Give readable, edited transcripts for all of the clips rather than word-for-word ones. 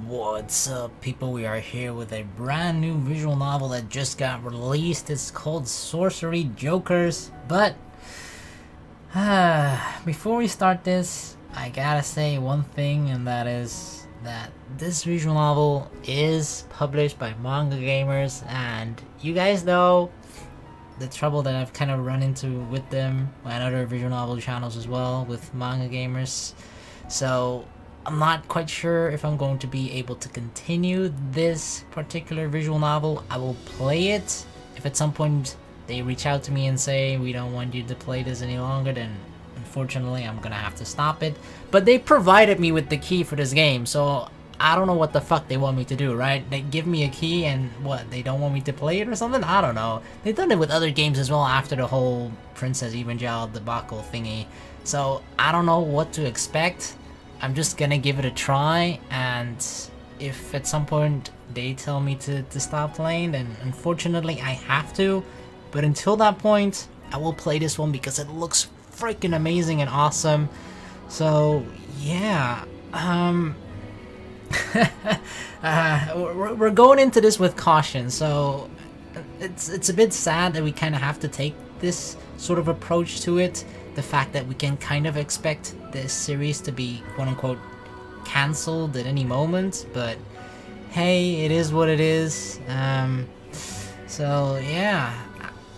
What's up, people? We are here with a brand new visual novel that just got released. It's called Sorcery Jokers. But before we start this, I gotta say one thing, and that is that this visual novel is published by Manga Gamers, and you guys know the trouble that I've kind of run into with them and other visual novel channels as well with Manga Gamers. So I'm not quite sure if I'm going to be able to continue this particular visual novel. I will play it. If at some point they reach out to me and say, we don't want you to play this any longer, then unfortunately I'm gonna have to stop it. But they provided me with the key for this game, so I don't know what the fuck they want me to do, right? They give me a key and what, they don't want me to play it or something? I don't know. They've done it with other games as well after the whole Princess Evangel debacle thingy. So I don't know what to expect. I'm just gonna give it a try, and if at some point they tell me to stop playing, then unfortunately I have to. But until that point, I will play this one because it looks freaking amazing and awesome. So yeah, we're going into this with caution, so it's a bit sad that we kind of have to take this sort of approach to it. The fact that we can kind of expect this series to be quote-unquote cancelled at any moment, but hey, it is what it is. So yeah,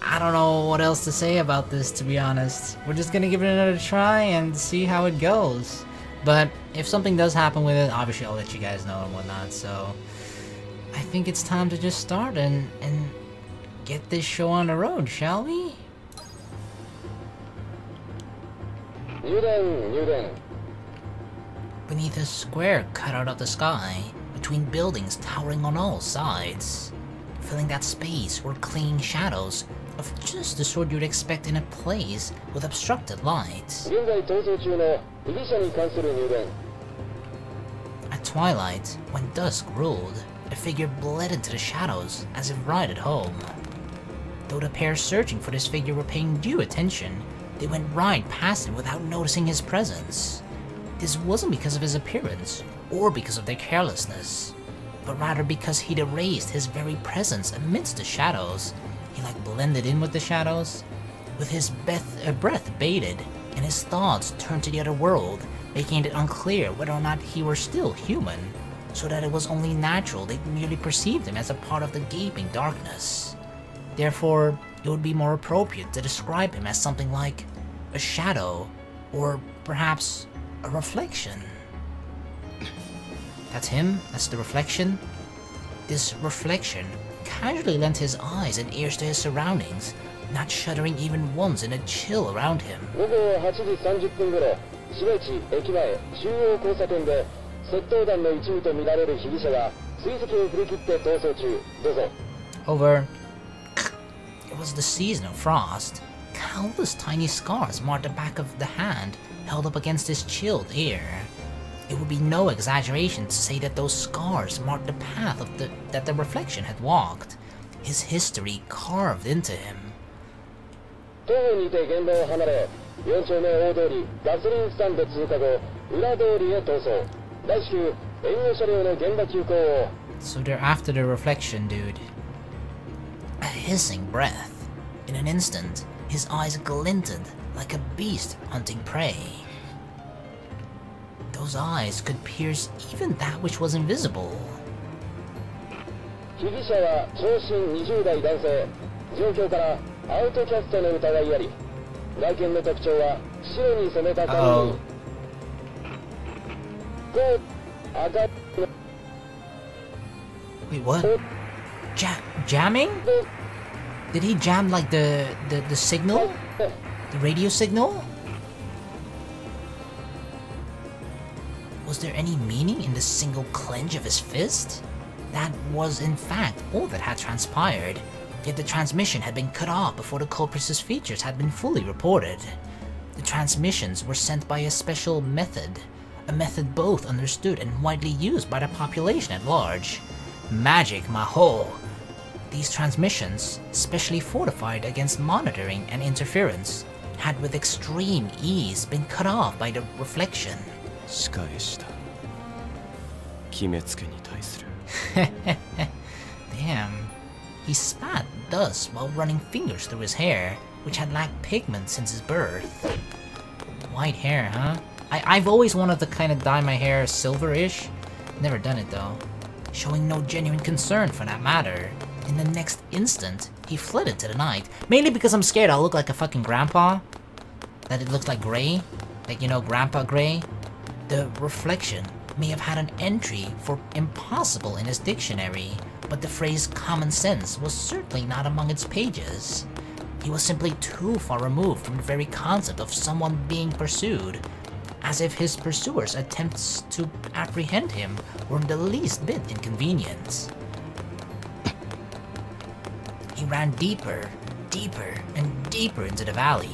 I don't know what else to say about this, to be honest. We're just gonna give it another try and see how it goes. But if something does happen with it, obviously I'll let you guys know and whatnot. So I think it's time to just start and get this show on the road, shall we? Beneath a square cut out of the sky, between buildings towering on all sides, filling that space were clinging shadows of just the sort you'd expect in a place with obstructed light. At twilight, when dusk ruled, a figure bled into the shadows as if right at home. Though the pair searching for this figure were paying due attention, they went right past him without noticing his presence. This wasn't because of his appearance, or because of their carelessness, but rather because he'd erased his very presence amidst the shadows. He blended in with the shadows, with his breath bated, and his thoughts turned to the other world, making it unclear whether or not he were still human, so that it was only natural they merely perceived him as a part of the gaping darkness. Therefore, it would be more appropriate to describe him as something like a shadow, or perhaps a reflection. That's him, that's the reflection. This reflection casually lent his eyes and ears to his surroundings, not shuddering even once in a chill around him. Over. It was the season of frost. Countless tiny scars marked the back of the hand held up against his chilled ear. It would be no exaggeration to say that those scars marked the path that the reflection had walked, his history carved into him. So they're after the reflection, dude. A hissing breath. In an instant, his eyes glinted like a beast hunting prey. Those eyes could pierce even that which was invisible. Uh-oh. Wait, what? Jamming? Did he jam the signal? The radio signal? Was there any meaning in the single clench of his fist? That was in fact all that had transpired, yet the transmission had been cut off before the culprit's features had been fully reported. The transmissions were sent by a special method, a method both understood and widely used by the population at large. Magic Maho. These transmissions, specially fortified against monitoring and interference, had with extreme ease been cut off by the reflection. 仕返しだ。決めつけに対する。Damn. He spat dust while running fingers through his hair, which had lacked pigment since his birth. White hair, huh? I've always wanted to kind of dye my hair silverish. Never done it though. Showing no genuine concern for that matter. In the next instant, he fled into the night. Mainly because I'm scared I'll look like a fucking grandpa. That it looks like gray. Like, you know, Grandpa Gray. The reflection may have had an entry for impossible in his dictionary, but the phrase common sense was certainly not among its pages. He was simply too far removed from the very concept of someone being pursued, as if his pursuers' attempts to apprehend him were the least bit inconvenient. He ran deeper, deeper, and deeper into the valley.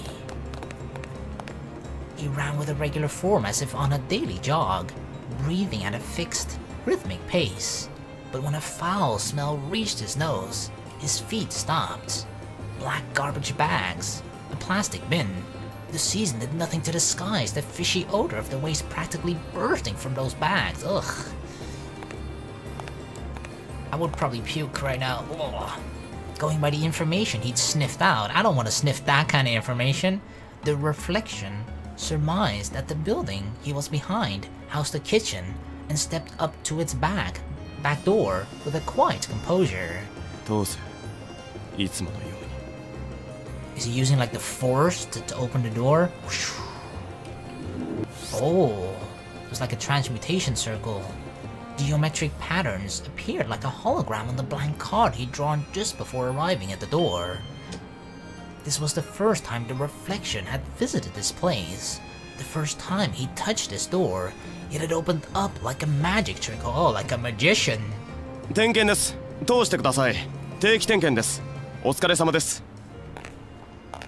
He ran with a regular form as if on a daily jog, breathing at a fixed, rhythmic pace. But when a foul smell reached his nose, his feet stopped. Black garbage bags, a plastic bin. The season did nothing to disguise the fishy odor of the waste practically bursting from those bags. Ugh. I would probably puke right now. Ugh. Going by the information he'd sniffed out, I don't want to sniff that kind of information. The reflection surmised that the building he was behind housed a kitchen and stepped up to its back door with a quiet composure. Is he using like the force to open the door? Oh, it's like a transmutation circle. Geometric patterns appeared like a hologram on the blank card he'd drawn just before arriving at the door. This was the first time the reflection had visited this place. The first time he touched this door, it had opened up like a magic trick. Oh, like a magician. 点検です。通してください。定期点検です。お疲れ様です。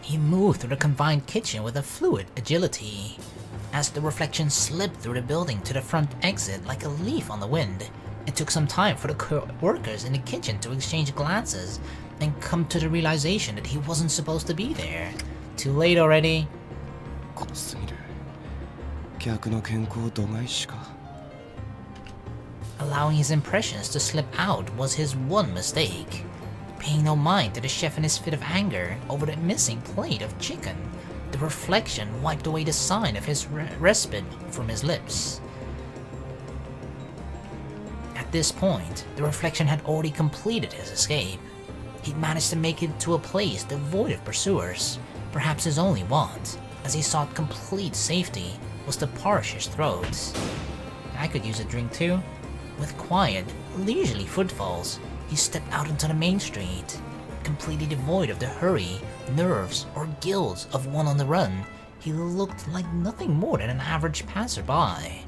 He moved through the confined kitchen with a fluid agility. As the reflection slipped through the building to the front exit like a leaf on the wind, it took some time for the workers in the kitchen to exchange glances and come to the realization that he wasn't supposed to be there. Too late already. Allowing his impressions to slip out was his one mistake. Paying no mind to the chef in his fit of anger over the missing plate of chicken, the reflection wiped away the sign of his respite from his lips. At this point, the reflection had already completed his escape. He'd managed to make it to a place devoid of pursuers. Perhaps his only want, as he sought complete safety, was to parch his throat. I could use a drink too. With quiet, leisurely footfalls, he stepped out into the main street. Completely devoid of the hurry, nerves, or gills of one on the run, he looked like nothing more than an average passerby.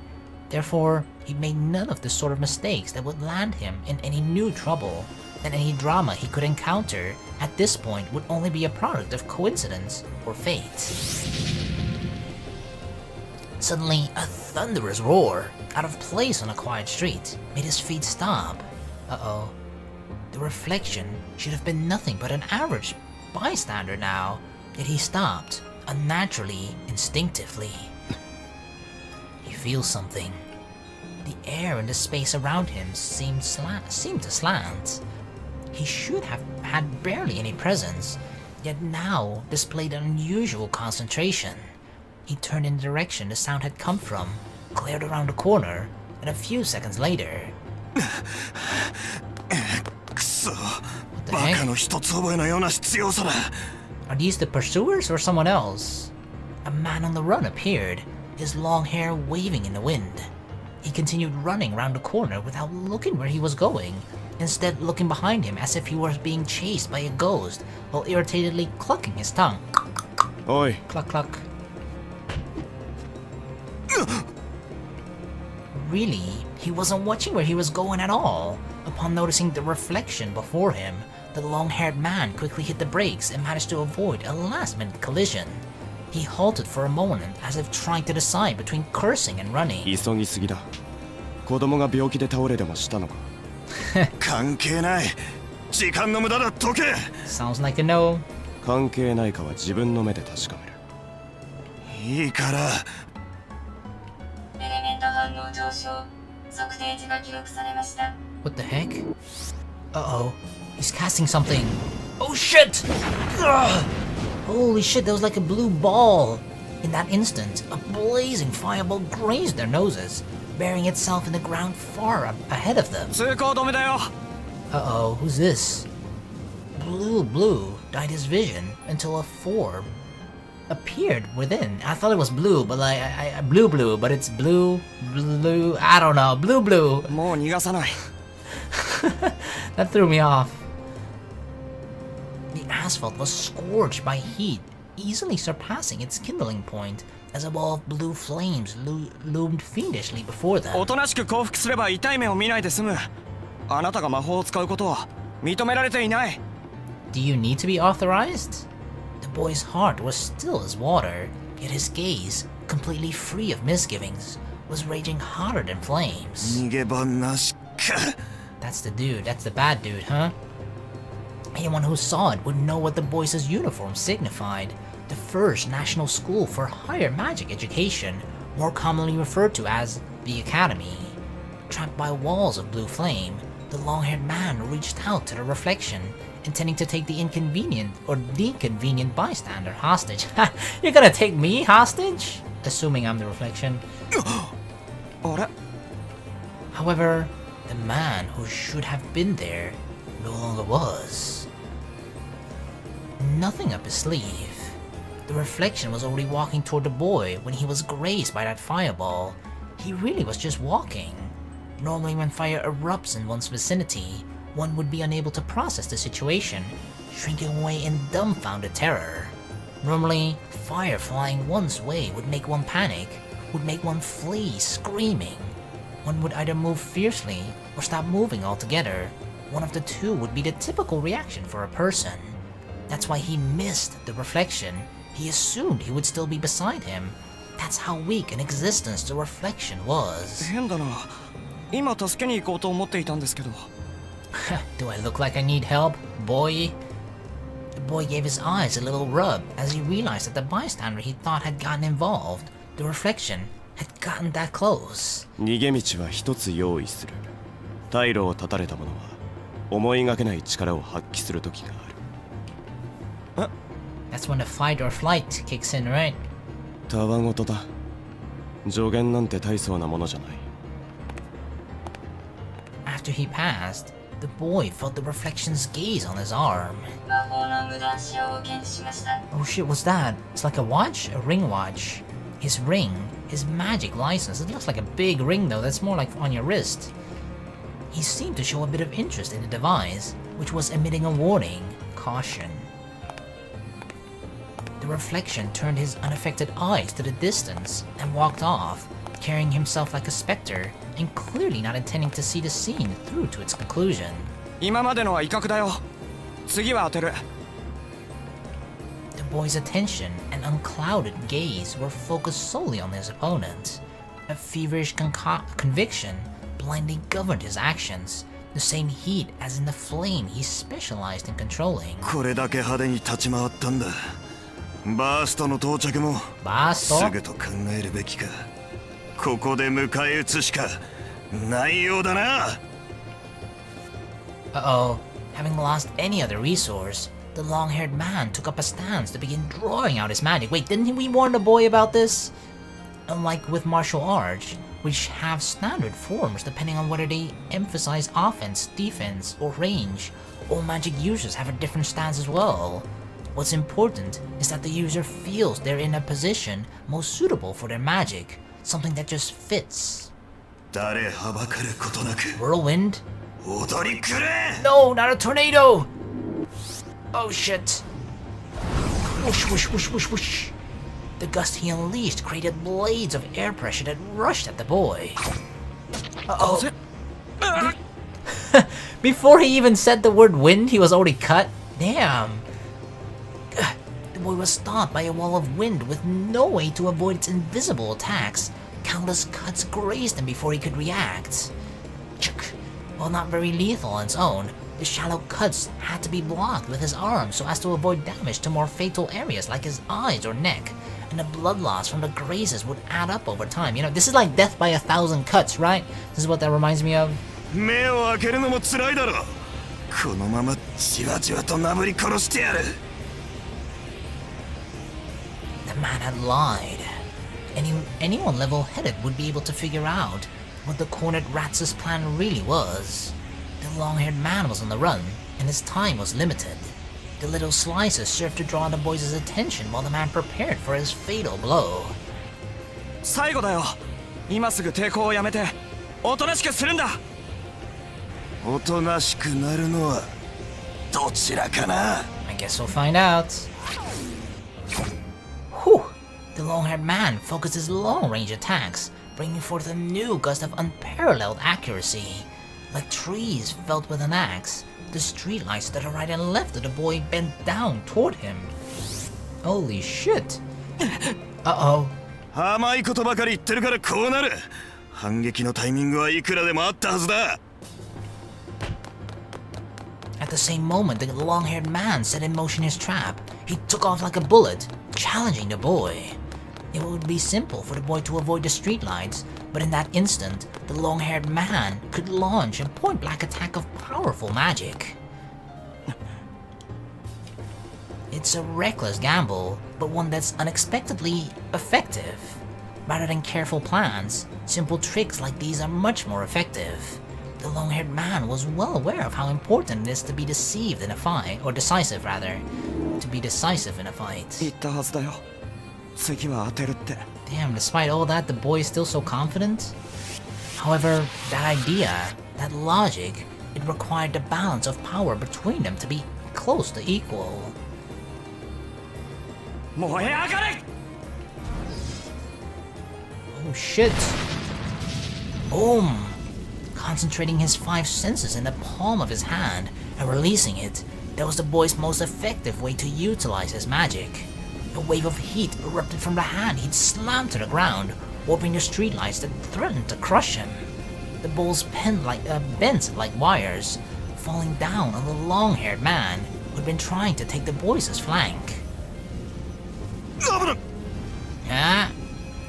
Therefore, he made none of the sort of mistakes that would land him in any new trouble, and any drama he could encounter at this point would only be a product of coincidence or fate. Suddenly, a thunderous roar, out of place on a quiet street, made his feet stop. Uh-oh. The reflection should have been nothing but an average bystander now, yet he stopped, unnaturally, instinctively. He feels something. The air and the space around him seemed to slant. He should have had barely any presence, yet now displayed an unusual concentration. He turned in the direction the sound had come from, glared around the corner, and a few seconds later... What the heck? Are these the pursuers or someone else? A man on the run appeared, his long hair waving in the wind. He continued running round the corner without looking where he was going, instead looking behind him as if he were being chased by a ghost, while irritatedly clucking his tongue. Oi. Cluck cluck. Really, he wasn't watching where he was going at all. Upon noticing the reflection before him, the long-haired man quickly hit the brakes and managed to avoid a last-minute collision. He halted for a moment as if trying to decide between cursing and running. Sounds like a no. What the heck? Uh-oh. He's casting something. Oh shit! Ugh. Holy shit, that was like a blue ball. In that instant, a blazing fireball grazed their noses, burying itself in the ground far ahead of them. Uh-oh, who's this? Blue dyed his vision until a form appeared within. I thought it was blue, but like blue, but it's blue. I don't know, blue. That threw me off. The asphalt was scorched by heat, easily surpassing its kindling point as a wall of blue flames loomed fiendishly before them. Do you need to be authorized? The boy's heart was still as water, yet his gaze, completely free of misgivings, was raging hotter than flames. That's the dude, that's the bad dude, huh? Anyone who saw it would know what the boys' uniform signified. The first national school for higher magic education, more commonly referred to as the Academy. Trapped by walls of blue flame, the long-haired man reached out to the reflection, intending to take the inconvenient bystander hostage. You're gonna take me hostage? Assuming I'm the reflection. However, the man who should have been there no longer was. Nothing up his sleeve. The reflection was already walking toward the boy when he was grazed by that fireball. He really was just walking. Normally when fire erupts in one's vicinity, one would be unable to process the situation, shrinking away in dumbfounded terror. Normally, fire flying one's way would make one panic, would make one flee screaming. One would either move fiercely or stop moving altogether. One of the two would be the typical reaction for a person. That's why he missed the reflection. He assumed he would still be beside him. That's how weak an existence the reflection was. Do I look like I need help, boy? The boy gave his eyes a little rub as he realized that the bystander he thought had gotten involved, the reflection, had gotten that close. That's when the fight or flight kicks in, right? After he passed, the boy felt the reflection's gaze on his arm. Oh shit, what's that? It's like a watch? A ring watch. His ring, his magic license. It looks like a big ring though, that's more like on your wrist. He seemed to show a bit of interest in the device, which was emitting a warning, caution. The reflection turned his unaffected eyes to the distance and walked off, carrying himself like a specter, and clearly not intending to see the scene through to its conclusion. The boy's attention and unclouded gaze were focused solely on his opponent. A feverish conviction blindly governed his actions, the same heat as in the flame he specialized in controlling. Uh-oh. Having lost any other resource, the long-haired man took up a stance to begin drawing out his magic. Wait, didn't we warn the boy about this? Unlike with martial arts, which have standard forms depending on whether they emphasize offense, defense, or range, all magic users have a different stance as well. What's important is that the user feels they're in a position most suitable for their magic, something that just fits. Whirlwind? No, not a tornado! Oh shit. Whoosh, whoosh, whoosh, whoosh, whoosh. The gust he unleashed created blades of air pressure that rushed at the boy. Uh-oh. Before he even said the word wind, he was already cut? Damn. The boy was stopped by a wall of wind with no way to avoid its invisible attacks. Countless cuts grazed him before he could react. While not very lethal on its own, the shallow cuts had to be blocked with his arm so as to avoid damage to more fatal areas like his eyes or neck, and the blood loss from the grazes would add up over time. You know, this is like death by 1,000 cuts, right? This is what that reminds me of. 目を開けるのも辛いだろ。このままじわじわとなぶり殺してやる。The man had lied. Anyone level-headed would be able to figure out what the cornered Ratz's plan really was. The long-haired man was on the run, and his time was limited. The little slices served to draw the boys' attention while the man prepared for his fatal blow. 最後だよ。今すぐ抵抗をやめて、おとなしくするんだ。おとなしくなるのはどちらかな。I guess we'll find out. Whew! The long-haired man focused his long-range attacks, bringing forth a new gust of unparalleled accuracy. Like trees felled with an axe, the streetlights to the right and left of the boy bent down toward him. Holy shit! Uh-oh. 甘いことばかり言ってるからこうなる。反撃のタイミングはいくらでもあったはずだ。At the same moment, the long-haired man set in motion his trap. He took off like a bullet, challenging the boy. It would be simple for the boy to avoid the streetlights, but in that instant, the long-haired man could launch a point-blank attack of powerful magic. It's a reckless gamble, but one that's unexpectedly effective. Rather than careful plans, simple tricks like these are much more effective. The long-haired man was well aware of how important it is to be deceived in a fight, or decisive rather, to be decisive in a fight. 言ったはずだよ。次は当てるって。 Damn, despite all that, the boy is still so confident? However, that idea, that logic, it required the balance of power between them to be close to equal. 燃え上がれ! Oh shit. Boom! Concentrating his 5 senses in the palm of his hand and releasing it, that was the boy's most effective way to utilize his magic. A wave of heat erupted from the hand he'd slammed to the ground, warping the streetlights that threatened to crush him. The balls bent like wires, falling down on the long-haired man who'd been trying to take the boys' flank. Ah,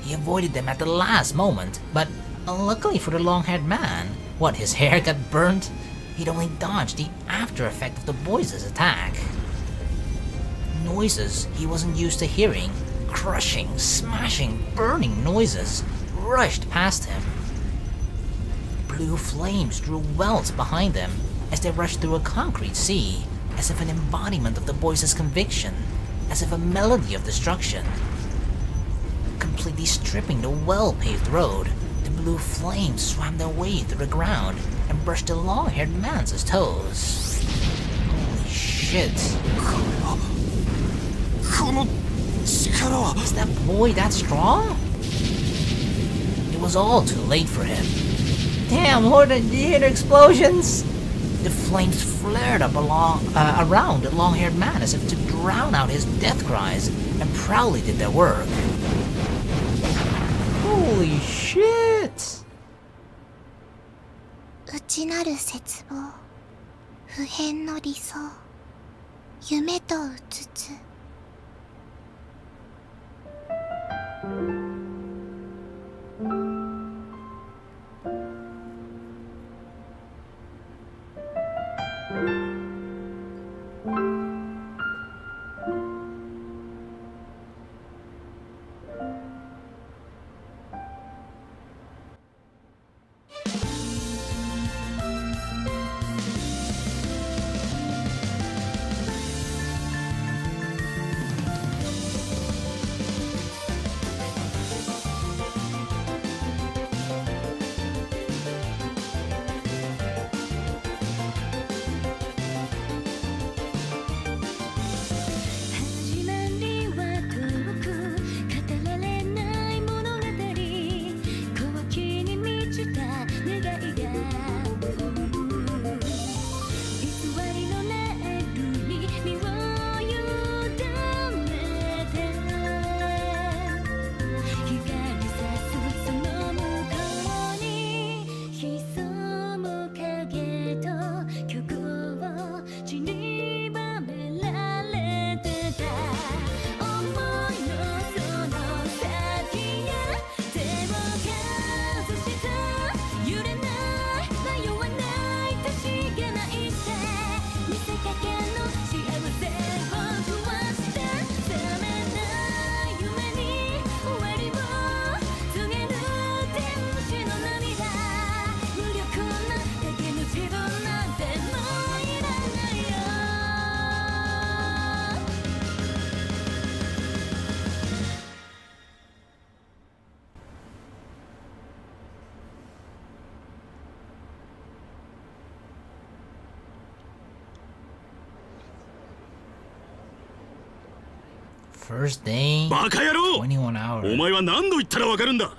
he avoided them at the last moment, but luckily for the long-haired man, what, his hair got burnt? He'd only dodged the after effect of the boys' attack. Noises he wasn't used to hearing, crushing, smashing, burning noises, rushed past him. Blue flames drew welts behind them as they rushed through a concrete sea, as if an embodiment of the boys' conviction, as if a melody of destruction. Completely stripping the well-paved road, the blue flames swam their way through the ground and brushed the long-haired man's toes. Holy shit. Is that boy that strong? It was all too late for him. Damn, did you hear the explosions? The flames flared up around the long-haired man as if to drown out his death cries, and proudly did their work. Holy shit! 内なる絶望、不変の理想、夢とうつつ。First day? バカ野郎 21 hours. お前は何度言ったらわかるんだ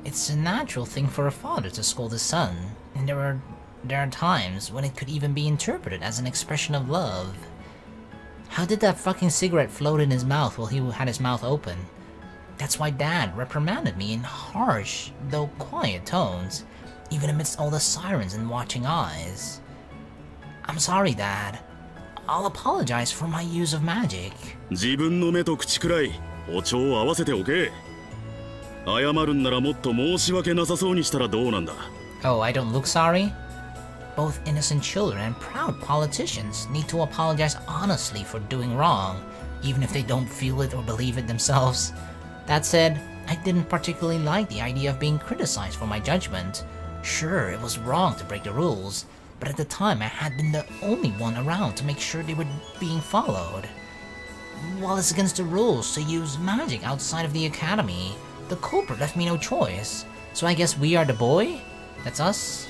It's a natural thing for a father to scold his son, and there are times when it could even be interpreted as an expression of love. How did that fucking cigarette float in his mouth while he had his mouth open? That's why Dad reprimanded me in harsh, though quiet tones, even amidst all the sirens and watching eyes. I'm sorry, Dad. I'll apologize for my use of magic. 自分の目と口くらいお茶を合わせておけ謝るんならもっと申し訳なさそうにしたらどうなんだ Oh, I don't look sorry? Both innocent children and proud politicians need to apologize honestly for doing wrong, even if they don't feel it or believe it themselves. That said, I didn't particularly like the idea of being criticized for my judgment. Sure, it was wrong to break the rules, but at the time I had been the only one around to make sure they were being followed. While it's against the rules to use magic outside of the academy, the culprit left me no choice. So I guess we are the boy? That's us?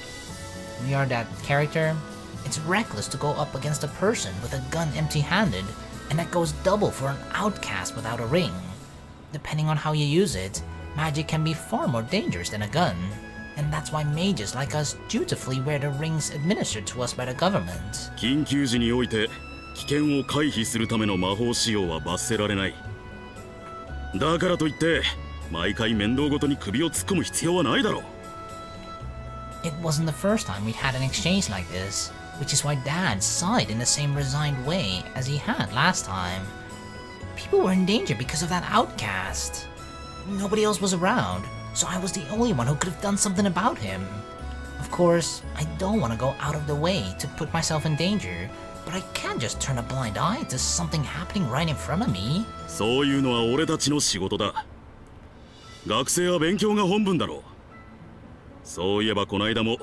We are that character? It's reckless to go up against a person with a gun empty-handed, and that goes double for an outcast without a ring. Depending on how you use it, magic can be far more dangerous than a gun, and that's why mages like us dutifully wear the rings administered to us by the government. 緊急時において危険を回避するための魔法使用は罰せられないだからといって毎回面倒ごとに首を突っ込む必要はないだろう It wasn't the first time we'd had an exchange like this, which is why Dad sighed in the same resigned way as he had last time. People were in danger because of that outcast. Nobody else was around, so I was the only one who could have done something about him. Of course, I don't want to go out of the way to put myself in danger, but I can't just turn a blind eye to something happening right in front of me. そういうのは俺たちの仕事だ学生は勉強が本分だろうそういえばこの間も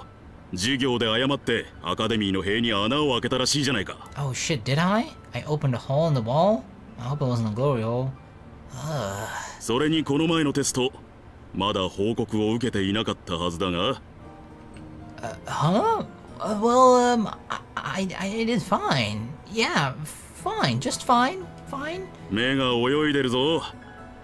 授業で誤ってアカデミーの塀に穴を開けたらしいじゃないか Oh shit, did I? I opened a hole in the wall? I hope it wasn't a glory hole. それにこの前のテストまだ報告を受けていなかったはずだが Huh? Well, I did fine. Yeah, fine, just fine, fine. 目が泳いでるぞ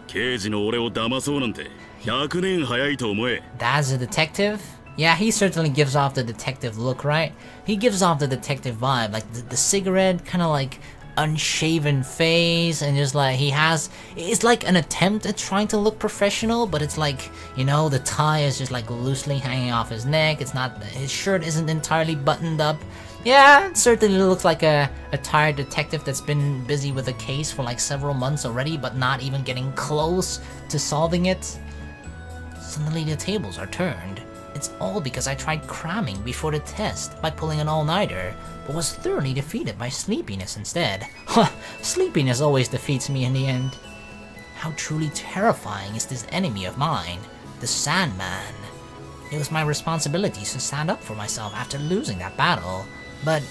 刑事の俺を騙そうなんて100年早いと思え Dad's a detective? Yeah, he certainly gives off the detective look, right? He gives off the detective vibe, like the cigarette, kind of like unshaven face, and just like it's like an attempt at trying to look professional, but it's like, you know, the tie is just like loosely hanging off his neck, his shirt isn't entirely buttoned up. Yeah, it certainly looks like a tired detective that's been busy with a case for like several months already, but not even getting close to solving it. Suddenly the tables are turned. It's all because I tried cramming before the test by pulling an all-nighter, but was thoroughly defeated by sleepiness instead. Sleepiness always defeats me in the end. How truly terrifying is this enemy of mine, the Sandman. It was my responsibility to stand up for myself after losing that battle, but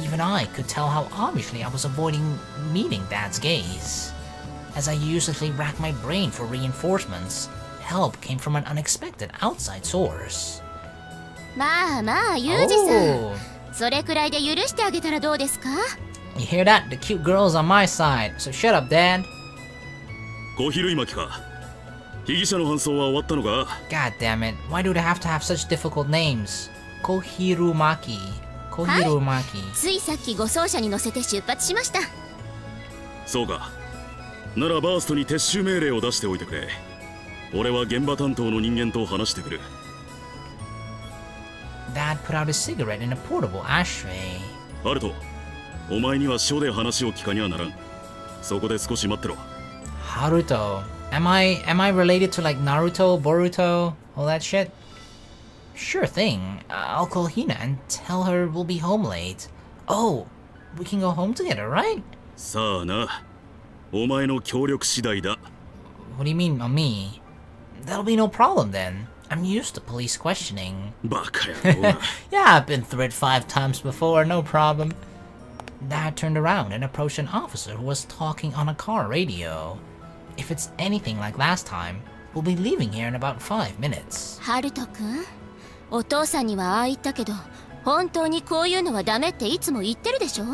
even I could tell how obviously I was avoiding meeting Dad's gaze. As I uselessly racked my brain for reinforcements, help came from an unexpected outside source. まあまあ、ユージさん。それくらいで許してあげたらどうですか You hear that? The cute girl's on my side, so shut up, Dad. 小比類巻か被疑者の搬送は終わったのか God damn it, why do they have to have such difficult names? Kohirumaki. Kohirumaki. ついさっき護送車に乗せて出発しました。そうかならバーストに撤収命令を出しておいてくれ俺は現場担当の人間と話してくる Dad put out a cigarette in a portable ashtray. ハルトお前には署で話を聞かにはならんそこで少し待ってろ Haruto. Am I related to like Naruto, Boruto, all that shit? Sure thing. I'll call Hina and tell her we'll be home late. Oh, we can go home together, right? さあなお前の協力次第だ What do you mean on me? That'll be no problem then. I'm used to police questioning. バカ野郎 Yeah, I've been through it 5 times before, no problem. Dad turned around and approached an officer who was talking on a car radio. If it's anything like last time, we'll be leaving here in about 5 minutes. ハルト君、お父さんにはああ言ったけど、本当にこういうのはダメっていつも言ってるでしょ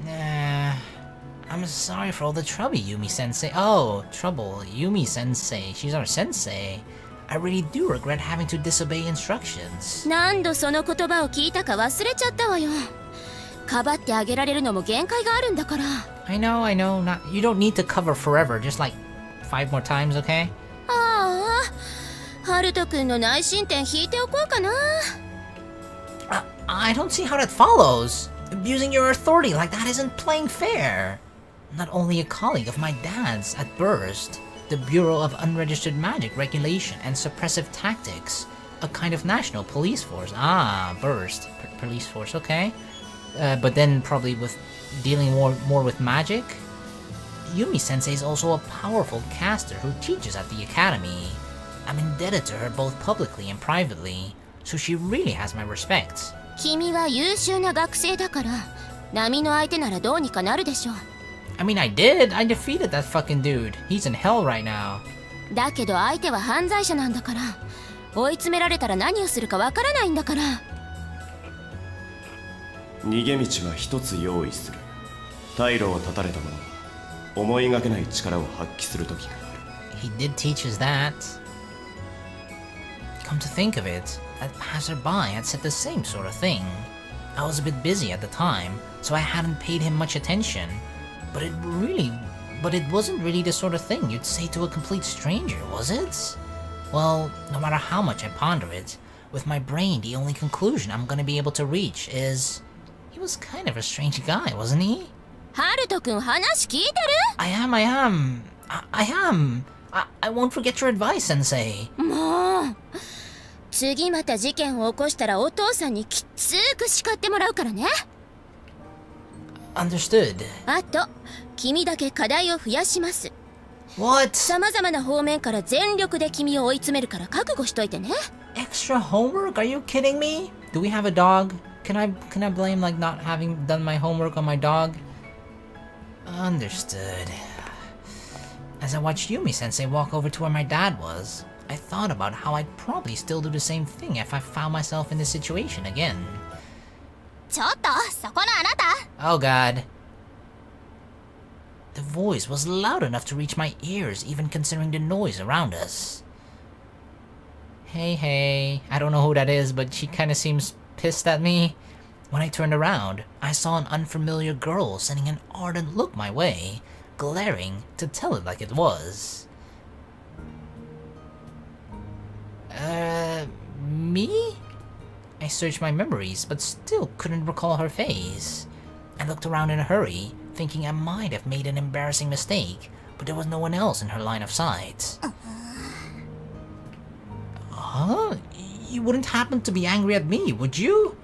I'm sorry for all the trouble, Yumi-sensei. Oh, trouble. Yumi-sensei. She's our sensei. I really do regret having to disobey instructions. 何度その言葉を聞いたか忘れちゃったわよ。かばってあげられるのも限界があるんだから。I know. You don't need to cover forever. Just like 5 more times, okay? ああ、ハルト君の内申点引いておこうかな。I don't see how that follows. Abusing your authority like that isn't playing fair. Not only a colleague of my dad's at Burst, the Bureau of Unregistered Magic Regulation and Suppressive Tactics, a kind of national police force. Ah, Burst. Police force, okay. But then probably with dealing more with magic. Yumi-sensei is also a powerful caster who teaches at the academy. I'm indebted to her both publicly and privately, so she really has my respect. 君は優秀な学生だから、波の相手ならどうにかなるでしょう。I mean, I did. I defeated that fucking dude. He's in hell right now. だけど相手は犯罪者なんだから、追い詰められたら何をするかわからないんだから。逃げ道は一つ用意する。退路を断たれた者は思いがけない力を発揮する時がある。 He did teach us that. Come to think of it, that passerby had said the same sort of thing. I was a bit busy at the time, so I hadn't paid him much attention. But it wasn't really the sort of thing you'd say to a complete stranger, was it? Well, no matter how much I ponder it, with my brain the only conclusion I'm gonna be able to reach is... He was kind of a strange guy, wasn't he? ハルト君話聞いてる？ I am. I won't forget your advice, Sensei. もう次また事件を起こしたらお父さんにきつく叱ってもらうからね。Understood. あと君だけ課題を増やします。 What? 様々な方面から全力で君を追い詰めるから覚悟しといてね。 Extra homework? Are you kidding me? Do we have a dog? Can I blame like not having done my homework on my dog? Understood. As I watched Yumi-sensei walk over to where my dad was, I thought about how I'd probably still do the same thing if I found myself in this situation again. ちょっとそこのあなた。 Oh god. The voice was loud enough to reach my ears, even considering the noise around us. Hey, I don't know who that is, but she kinda seems pissed at me. When I turned around, I saw an unfamiliar girl sending an ardent look my way, glaring to tell it like it was. Me? I searched my memories, but still couldn't recall her face. I looked around in a hurry, thinking I might have made an embarrassing mistake, but there was no one else in her line of sight. Huh? You wouldn't happen to be angry at me, would you?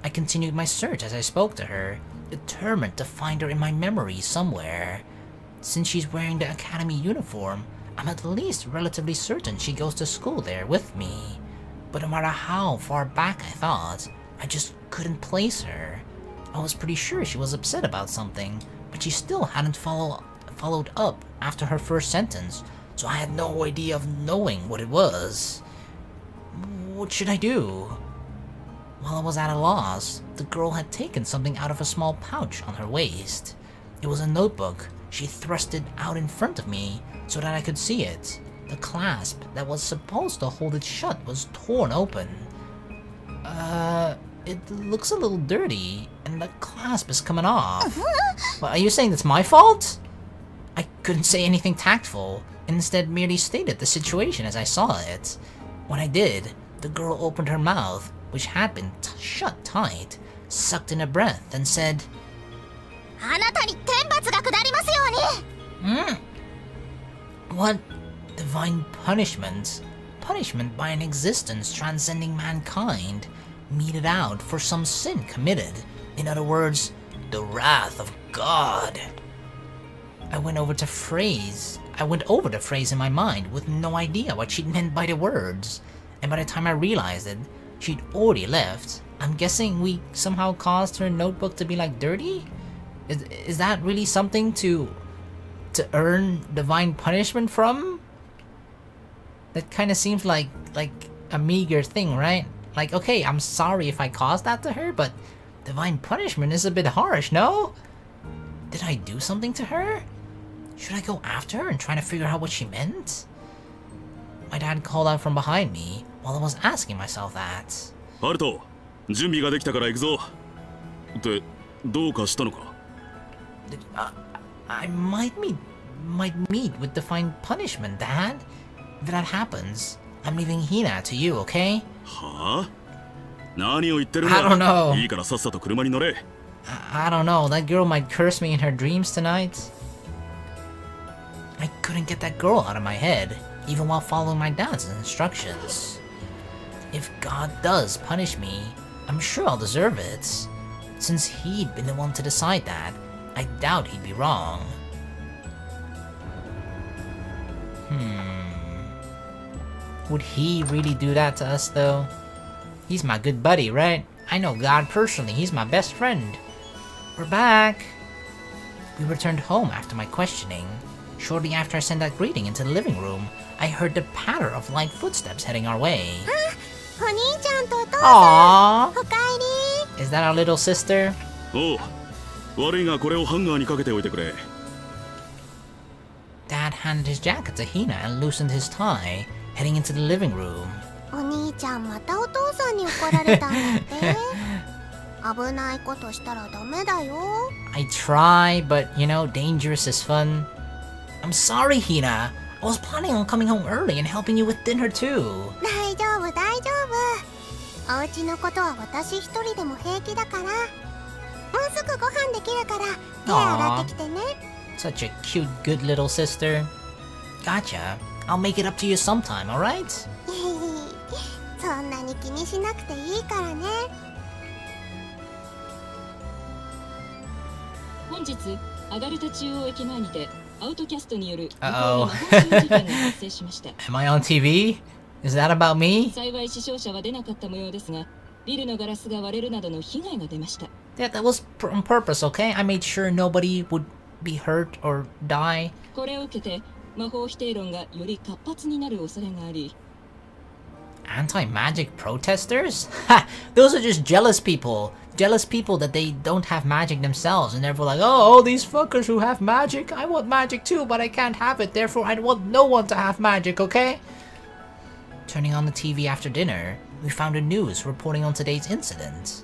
I continued my search as I spoke to her, determined to find her in my memories somewhere. Since she's wearing the academy uniform, I'm at least relatively certain she goes to school there with me. But no matter how far back I thought, I just couldn't place her. I was pretty sure she was upset about something, but she still hadn't followed up after her first sentence, so I had no idea of knowing what it was. What should I do? While I was at a loss, the girl had taken something out of a small pouch on her waist. It was a notebook. She thrust it out in front of me so that I could see it. The clasp that was supposed to hold it shut was torn open. It looks a little dirty, and the clasp is coming off. Well, are you saying it's my fault? I couldn't say anything tactful, and instead merely stated the situation as I saw it. When I did, the girl opened her mouth, which had been shut tight, sucked in a breath, and said, あなたに天罰が下りますように。 What divine punishment? Punishment by an existence transcending mankind, meted out for some sin committed. In other words, the wrath of God. I went over the phrase in my mind with no idea what she'd meant by the words, and by the time I realized it, she'd already left. I'm guessing we somehow caused her notebook to be like dirty? Is that really something to earn divine punishment from? That kind of seems like a meager thing, right? Like, okay, I'm sorry if I caused that to her, but divine punishment is a bit harsh, no? Did I do something to her? Should I go after her and try to figure out what she meant? My dad called out from behind me while I was asking myself that. ハルト、準備ができたから行くぞ。ってどうかしたのか？ I might meet with divine punishment, Dad. If that happens, I'm leaving Hina to you, okay? はあ？何を言ってるんだ？ I don't know. いいからさっさと車に乗れ。I don't know. That girl might curse me in her dreams tonight. I couldn't get that girl out of my head, even while following my dad's instructions. If God does punish me, I'm sure I'll deserve it. Since he'd been the one to decide that, I doubt he'd be wrong. Would he really do that to us, though? He's my good buddy, right? I know God personally. He's my best friend. We're back. We returned home after my questioning. Shortly after I sent that greeting into the living room, I heard the patter of light footsteps heading our way. Aww. Is that our little sister? おう、悪いがこれをハンガーにかけておいてくれ。 Dad handed his jacket to Hina and loosened his tie, heading into the living room. お兄ちゃんまたお父さんに怒られたんだって危ないことしたらダメだよ I try, but you know, dangerous is fun. I'm sorry, Hina. I was planning on coming home early and helping you with dinner too. 大丈夫大丈夫お家のことは私一人でも平気だからもうすぐご飯できるから手洗ってきてね Such a cute, good little sister. Gotcha. I'll make it up to you sometime, alright? そんなに気にしなくていいからね本日アガルタ中央駅前にてアウトキャストによる Uh-oh. 事件が発生しました Am I on TV? Is that about me? 幸い死傷者は出なかった模様ですがビルのガラスが割れるなどの被害が出ました Yeah, that was on purpose, okay? I made sure nobody would be hurt or die. これを受けて魔法否定論がより活発になる恐れがあり Anti-magic protesters? Ha! Those are just jealous people. Jealous people that they don't have magic themselves, and therefore like, oh, these fuckers who have magic, I want magic too, but I can't have it, therefore I want no one to have magic, okay? Turning on the TV after dinner, we found a news reporting on today's incident.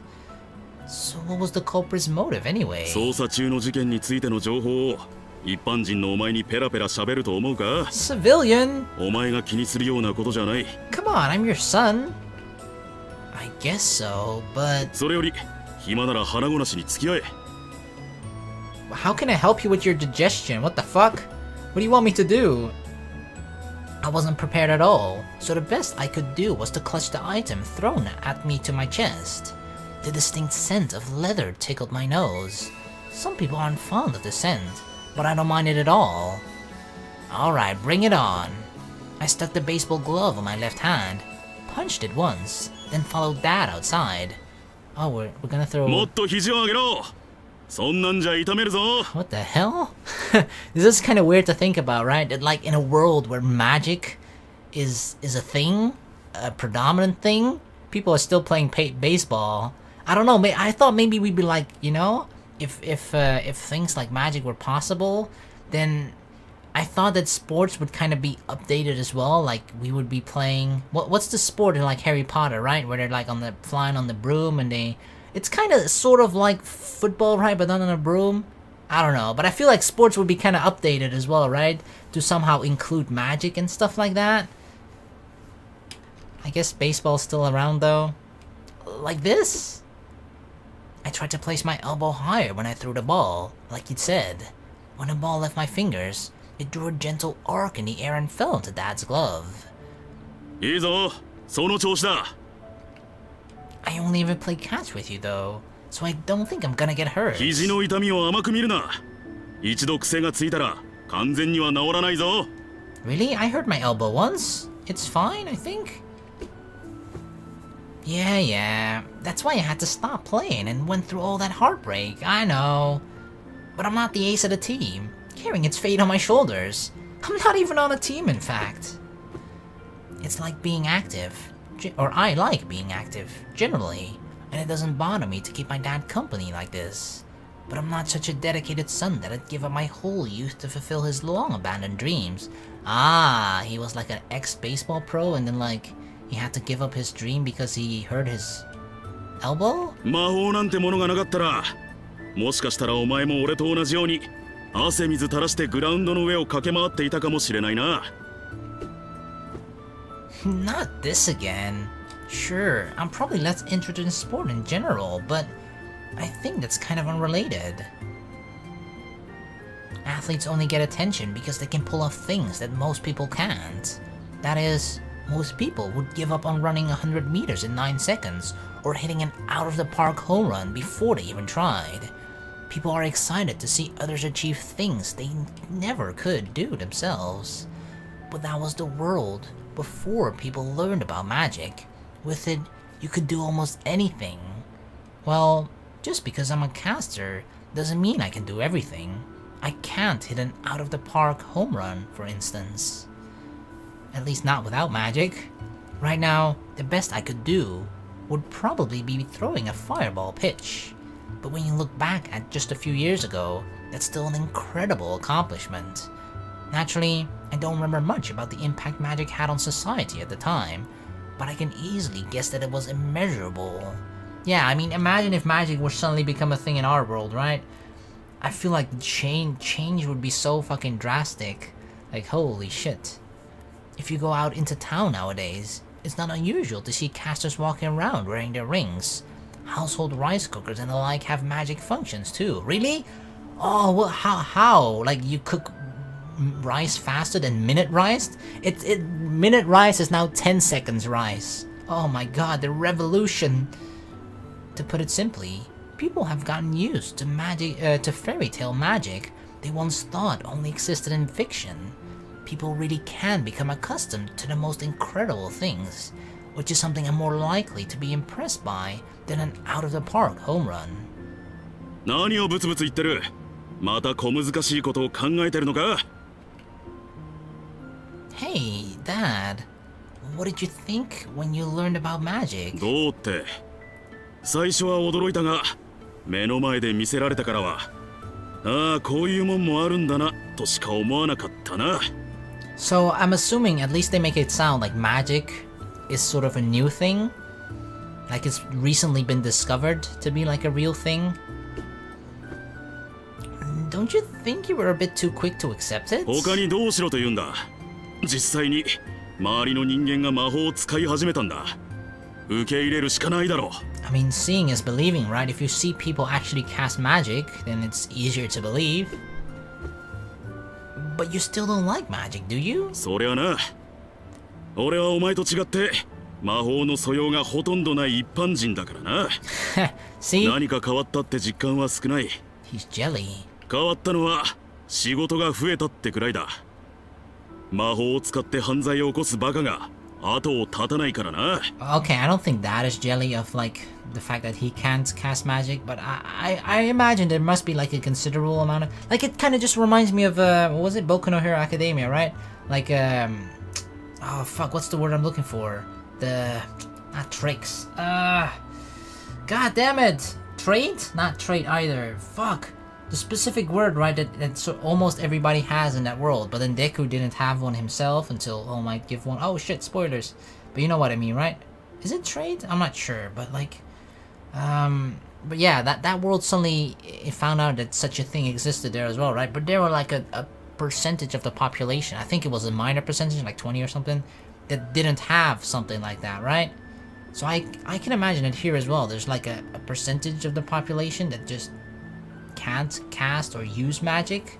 So what was the culprit's motive anyway? 捜査中の事件についての情報を一般人のお前にペラペラ喋ると思うか？ Civilian? お前が気にするようなことじゃない。 Come on, I'm your son. I guess so, but それより暇なら腹ごなしに付き合え。 how can I help you with your digestion? What the fuck? What do you want me to do? I wasn't prepared at all, so the best I could do was to clutch the item thrown at me to my chest. The distinct scent of leather tickled my nose. Some people aren't fond of the scent, but I don't mind it at all. Alright, bring it on. I stuck the baseball glove on my left hand, punched it once, then followed Dad outside. Oh, we're gonna throw... もっと肘を上げろ。そんなんじゃ痛めるぞ。 What the hell? This is kind of weird to think about, right? That like in a world where magic is a thing, a predominant thing, people are still playing baseball. I don't know. I thought maybe we'd be like, you know, if things like magic were possible, then I thought that sports would kind of be updated as well. Like we would be playing what's the sport in like Harry Potter, right? Where they're like flying on the broom and it's kind of sort of like football, right? But not on a broom. I don't know, but I feel like sports would be kind of updated as well, right? To somehow include magic and stuff like that. I guess baseball's still around though. Like this? I tried to place my elbow higher when I threw the ball, like you'd said. When the ball left my fingers, it drew a gentle arc in the air and fell into Dad's glove. いいぞ、その調子だ。 I only ever played catch with you though, so I don't think I'm gonna get hurt. 肘の痛みを甘く見るな。一度癖がついたら完全には治らないぞ。 Really? I hurt my elbow once. It's fine, I think. Yeah. That's why I had to stop playing and went through all that heartbreak. I know. But I'm not the ace of the team, carrying its fate on my shoulders. I'm not even on a team, in fact. It's like being active. Or I like being active, generally. And it doesn't bother me to keep my dad company like this. But I'm not such a dedicated son that I'd give up my whole youth to fulfill his long-abandoned dreams. Ah, he was like an ex-baseball pro and then like, he had to give up his dream because he hurt his elbow? 魔法なんてものがなかったら、もしかしたらお前も俺と同じように汗水垂らしてグラウンドの上を駆け回っていたかもしれないな。Not this again. Sure, I'm probably less interested in sport in general, but I think that's kind of unrelated. Athletes only get attention because they can pull off things that most people can't. That is, most people would give up on running 100 meters in 9 seconds or hitting an out-of-the-park home run before they even tried. People are excited to see others achieve things they never could do themselves. But that was the world before people learned about magic. With it, you could do almost anything. Well, just because I'm a caster doesn't mean I can do everything. I can't hit an out-of-the-park home run, for instance. At least not without magic. Right now, the best I could do would probably be throwing a fireball pitch. But when you look back at just a few years ago, that's still an incredible accomplishment. Naturally, I don't remember much about the impact magic had on society at the time, but I can easily guess that it was immeasurable. Yeah, I mean, imagine if magic were suddenly become a thing in our world, right? I feel like the change would be so fucking drastic. Like, holy shit. If you go out into town nowadays, it's not unusual to see casters walking around wearing their rings. Household rice cookers and the like have magic functions too. Really? Oh, well, how? Like, you cook rice faster than minute rice? Minute rice is now 10 seconds rice. Oh my god, the revolution. To put it simply, people have gotten used to magic, to fairy tale magic they once thought only existed in fiction. People really can become accustomed to the most incredible things, which is something I'm more likely to be impressed by than an out-of-the-park home run. 何をブツブツ言ってる？また小難しいことを考えてるのか？ Hey, Dad. What did you think when you learned about magic? どうって。最初は驚いたが、目の前で見せられたからは、ああ、こういうもんもあるんだなとしか思わなかったな。So I'm assuming at least they make it sound like magic is sort of a new thing? Like it's recently been discovered to be like a real thing? Don't you think you were a bit too quick to accept it? 他にどうしろと言うんだ。実際に周りの人間が魔法を使い始めたんだ。受け入れるしかないだろう。I mean, seeing is believing, right? If you see people actually cast magic, then it's easier to believe. But you still don't like magic, do you? そりゃな。俺はお前と違って魔法の素養がほとんどない一般人だからな。See? 何か変わったって実感は少ない。He's jelly. 変わったのは仕事が増えたってくらいだ。魔法を使って犯罪を起こすバカが後を絶たないからな。Okay, I don't think that is jelly of like the fact that he can't cast magic, but I imagine there must be like a considerable amount of like it kind of just reminds me of what was it, Boku no Hero Academia, right? Like oh fuck, what's the word I'm looking for? The not tricks. God damn it, trait? Not trait either. Fuck. The specific word, right, that so almost everybody has in that world, but then Deku didn't have one himself until All Might give one. Oh shit, spoilers. But you know what I mean, right? Is it trait? I'm not sure, but like, but yeah, that world suddenly it found out that such a thing existed there as well, right? But there were like a percentage of the population, I think it was a minor percentage, like 20 or something, that didn't have something like that, right? So I can imagine it here as well. There's like a percentage of the population that just can't cast or use magic,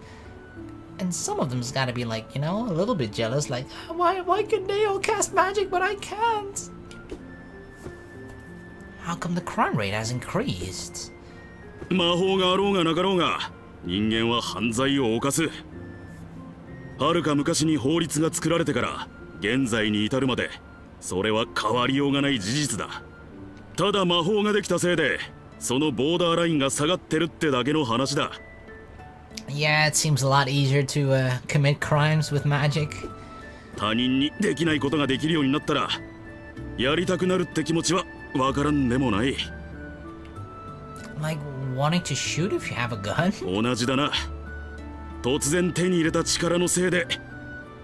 and some of them's gotta be like, you know, a little bit jealous, like, why can they all cast magic but I can't? How come the crime rate has increased? 魔法があろうがなかろうが人間は犯罪を犯す。遥か昔に法律が作られてから現在に至るまでそれは変わりようがない事実だ。ただ魔法ができたせいでそのボーダーラインが下がってるってだけの話だ。Yeah, it seems a lot easier to commit crimes with magic. 他人にできないことができるようになったらやりたくなるって気持ちはわからんでもない。Like wanting to shoot if you have a gun? 同じだな。突然手に入れた力のせいで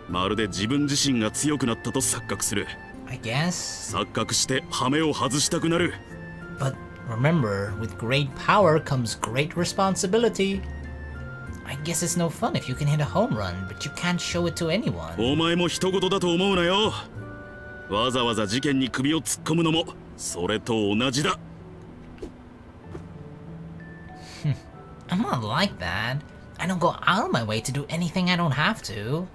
まるで自分自身が強くなったと錯覚する。 I guess. 錯覚して羽目を外したくなる。 But remember, with great power comes great responsibility. I guess it's no fun if you can hit a home run, but you can't show it to anyone. お前も人事だと思うなよ。わざわざ事件に首を突っ込むのもそれと同じだ。 I'm not like that. I don't go out of my way to do anything I don't have to.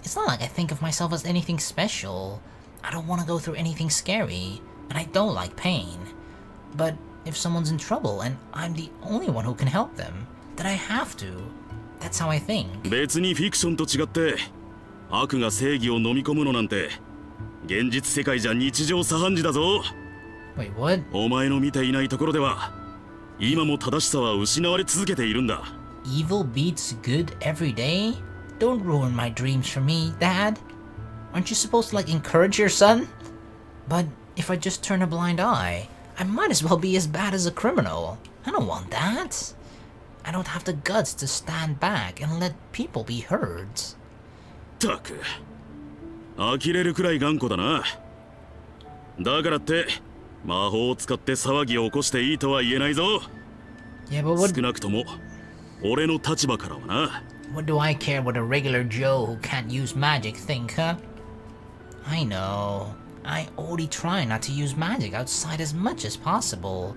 It's not like I think of myself as anything special. I don't want to go through anything scary, and I don't like pain. But if someone's in trouble and I'm the only one who can help them, then I have to. That's how I think. 別にフィクションと違って悪が正義を飲み込むのなんて現実世界じゃ日常茶飯事だぞ。 Wait, what? お前の見ていないところでは今も正しさは失われ続けているんだ。 Evil beats good every day? Don't ruin my dreams for me, Dad. Aren't you supposed to, like, encourage your son? But if I just turn a blind eye, I might as well be as bad as a criminal. I don't want that. I don't have the guts to stand back and let people be heard. ったく呆れるくらい頑固だな。だからって魔法を使って騒ぎを起こしていいとは言えないぞ。 Yeah, but what 少なくとも俺の立場からはな。 do I care what a regular Joe who can't use magic think, huh? I know. I only try not to use magic outside as much as possible,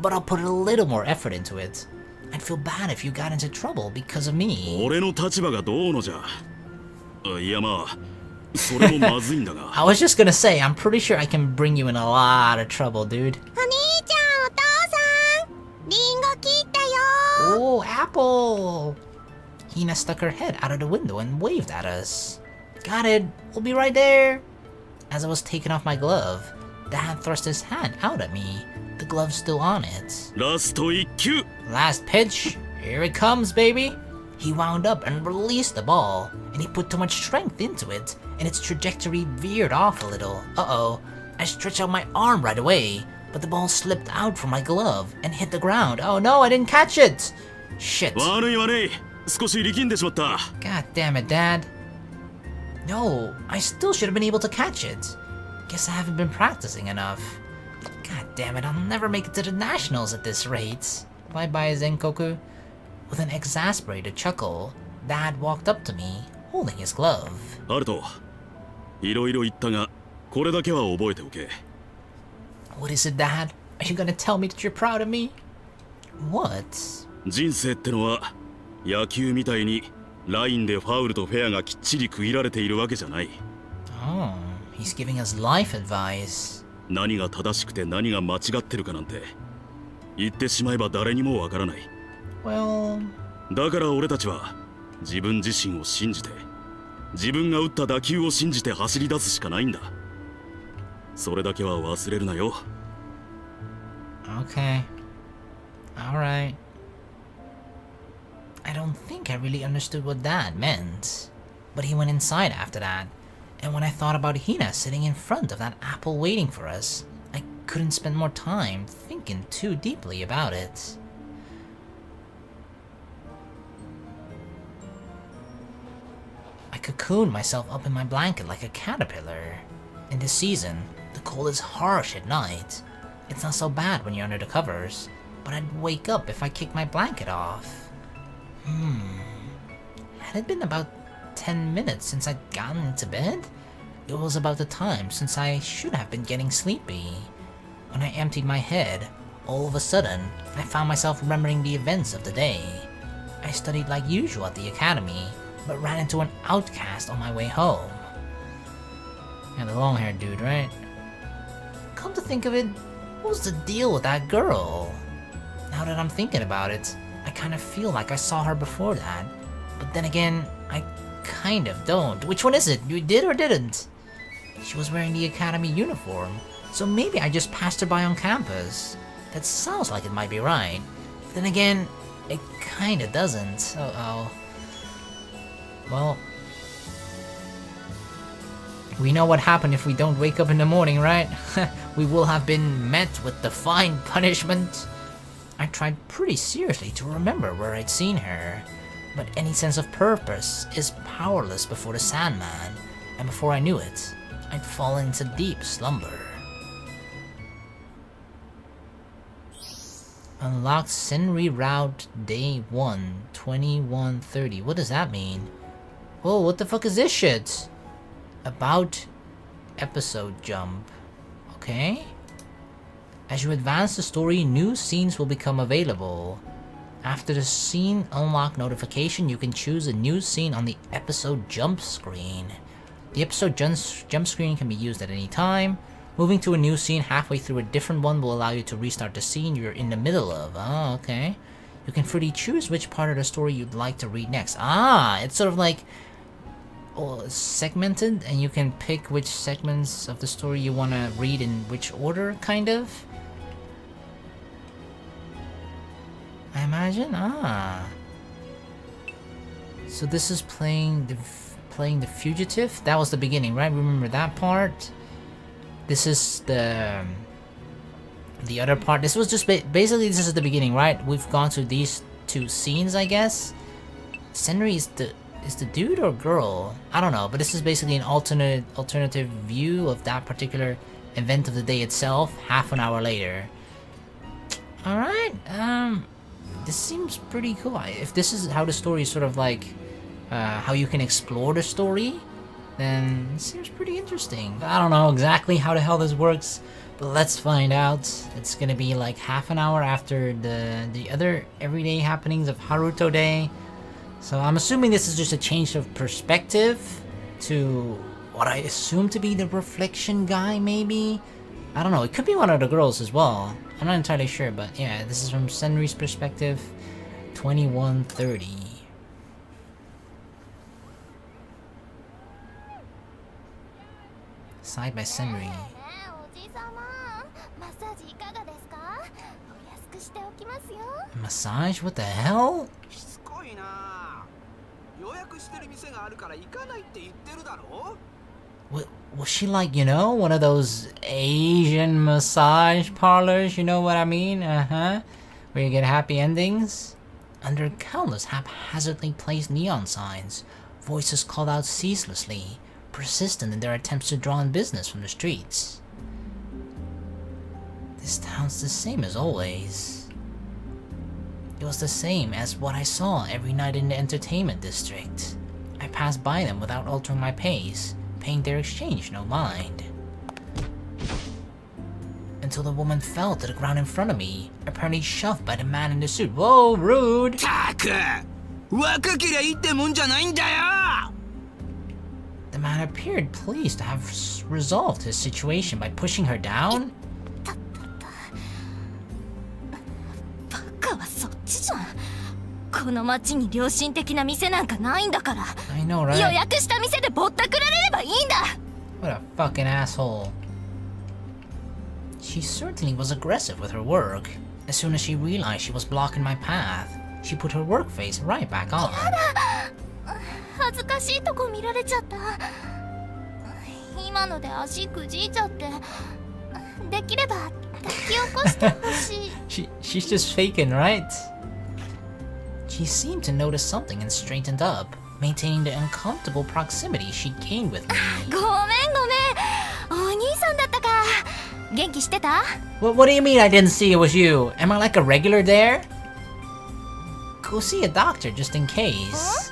but I'll put a little more effort into it. I'd feel bad if you got into trouble because of me. 俺の立場がどうのじゃ。いやまあそれもまずいんだが。I was just gonna say, I'm pretty sure I can bring you in a lot of trouble, dude. お兄ちゃん、お父さん、リンゴ切ったよ。 Oh, Apple! Hina stuck her head out of the window and waved at us. Got it. We'll be right there. As I was taking off my glove, Dad thrust his hand out at me. The glove's still on it. ラスト1球。 Last pitch. Here it comes, baby. He wound up and released the ball, and he put too much strength into it, and its trajectory veered off a little. Uh-oh. I stretched out my arm right away, but the ball slipped out from my glove and hit the ground. Oh no, I didn't catch it! Shit. 悪い悪い。少し力んでしまった。 God damn it, Dad. No, I still should have been able to catch it. Guess I haven't been practicing enough. God damn it, I'll never make it to the nationals at this rate. Bye-bye, Zenkoku. With an exasperated chuckle, Dad walked up to me, holding his glove. アルト、いろいろ言ったが、これだけは覚えておけ。 What is it, Dad? Are you gonna tell me that you're proud of me? What? 人生ってのは野球みたいにラインでファウルとフェアがきっちり区切られているわけじゃない。 Oh, he's giving us life advice. 何が正しくて何が間違ってるかなんて言ってしまえば誰にもわからない。 Well... だから俺たちは自分自身を信じて、自分が打った打球を信じて走り出すしかないんだ。それだけは忘れるなよ。 Okay. Alright. I don't think I really understood what Dad meant. But he went inside after that. And when I thought about Hina sitting in front of that apple waiting for us, I couldn't spend more time thinking too deeply about it. I cocooned myself up in my blanket like a caterpillar. In this season, the cold is harsh at night. It's not so bad when you're under the covers, but I'd wake up if I kicked my blanket off. Had it been about 10 minutes since I'd gotten into bed? It was about the time since I should have been getting sleepy. When I emptied my head, all of a sudden, I found myself remembering the events of the day. I studied like usual at the academy, but ran into an outcast on my way home. Yeah, the long-haired dude, right? Come to think of it, what was the deal with that girl? Now that I'm thinking about it, I kind of feel like I saw her before that. But then again, I kind of don't. Which one is it? You did or didn't? She was wearing the academy uniform, so maybe I just passed her by on campus. That sounds like it might be right. But then again, it kinda doesn't. Uh-oh. Well, we know what happened if we don't wake up in the morning, right? We will have been met with the fine punishment. I tried pretty seriously to remember where I'd seen her, but any sense of purpose is powerless before the Sandman, and before I knew it, I'd fallen into deep slumber. Unlocked Senri Route Day 1, 2130. What does that mean? Whoa, what the fuck is this shit? About episode jump. Okay. As you advance the story, new scenes will become available. After the scene unlock notification, you can choose a new scene on the episode jump screen. The episode jump screen can be used at any time. Moving to a new scene halfway through a different one will allow you to restart the scene you're in the middle of. Oh, okay. You can freely choose which part of the story you'd like to read next. Ah, it's sort of like segmented, and you can pick which segments of the story you want to read in which order, kind of. I imagine. Ah. So this is playing the fugitive. That was the beginning, right? Remember that part? This is the other part. This was just basically this is the beginning, right? We've gone to these two scenes, I guess. Senri is the dude or girl? I don't know, but this is basically an alternative view of that particular event of the day itself, half an hour later. All right. This seems pretty cool. If this is how the story is sort of like how you can explore the story, then it seems pretty interesting. I don't know exactly how the hell this works, but let's find out. It's gonna be like half an hour after the other everyday happenings of Haruto Day. So I'm assuming this is just a change of perspective to what I assume to be the reflection guy, maybe? I don't know, it could be one of the girls as well. I'm not entirely sure, but yeah, this is from Senri's perspective, 2130. Side by Senri. Massage? What the hell? Was she like, you know, one of those Asian massage parlors, you know what I mean? Where you get happy endings? Under countless haphazardly placed neon signs, voices called out ceaselessly, persistent in their attempts to draw in business from the streets. This town's the same as always. It was the same as what I saw every night in the entertainment district. I passed by them without altering my pace, paying their exchange no mind. Until the woman fell to the ground in front of me, apparently shoved by the man in the suit. Whoa, rude! The man appeared pleased to have resolved his situation by pushing her down. I know, right? What a fucking asshole. She certainly was aggressive with her work. As soon as she realized she was blocking my path, she put her work face right back on. She's just faking, right? She seemed to notice something and straightened up, maintaining the uncomfortable proximity she gained with me. What do you mean I didn't see it was you? Am I like a regular there? Go see a doctor just in case.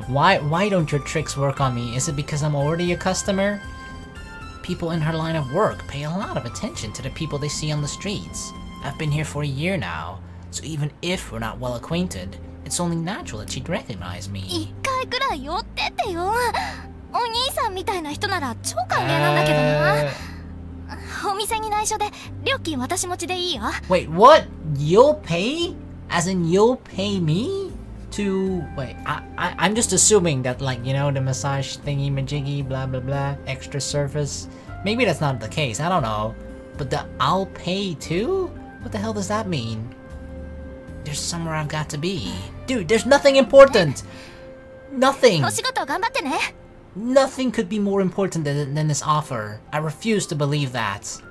Why don't your tricks work on me? Is it because I'm already a customer? People in her line of work pay a lot of attention to the people they see on the streets. I've been here for a year now, so even if we're not well acquainted, it's only natural that she'd recognize me. Wait, what? You'll pay? As in you'll pay me? Wait, I'm just assuming that, like, you know, the massage thingy majiggy blah blah blah extra service. Maybe that's not the case, I don't know. But the I'll pay too? What the hell does that mean? There's somewhere I've got to be. Dude, there's nothing important! Nothing! お仕事頑張ってね。 Nothing could be more important than this offer. I refuse to believe that.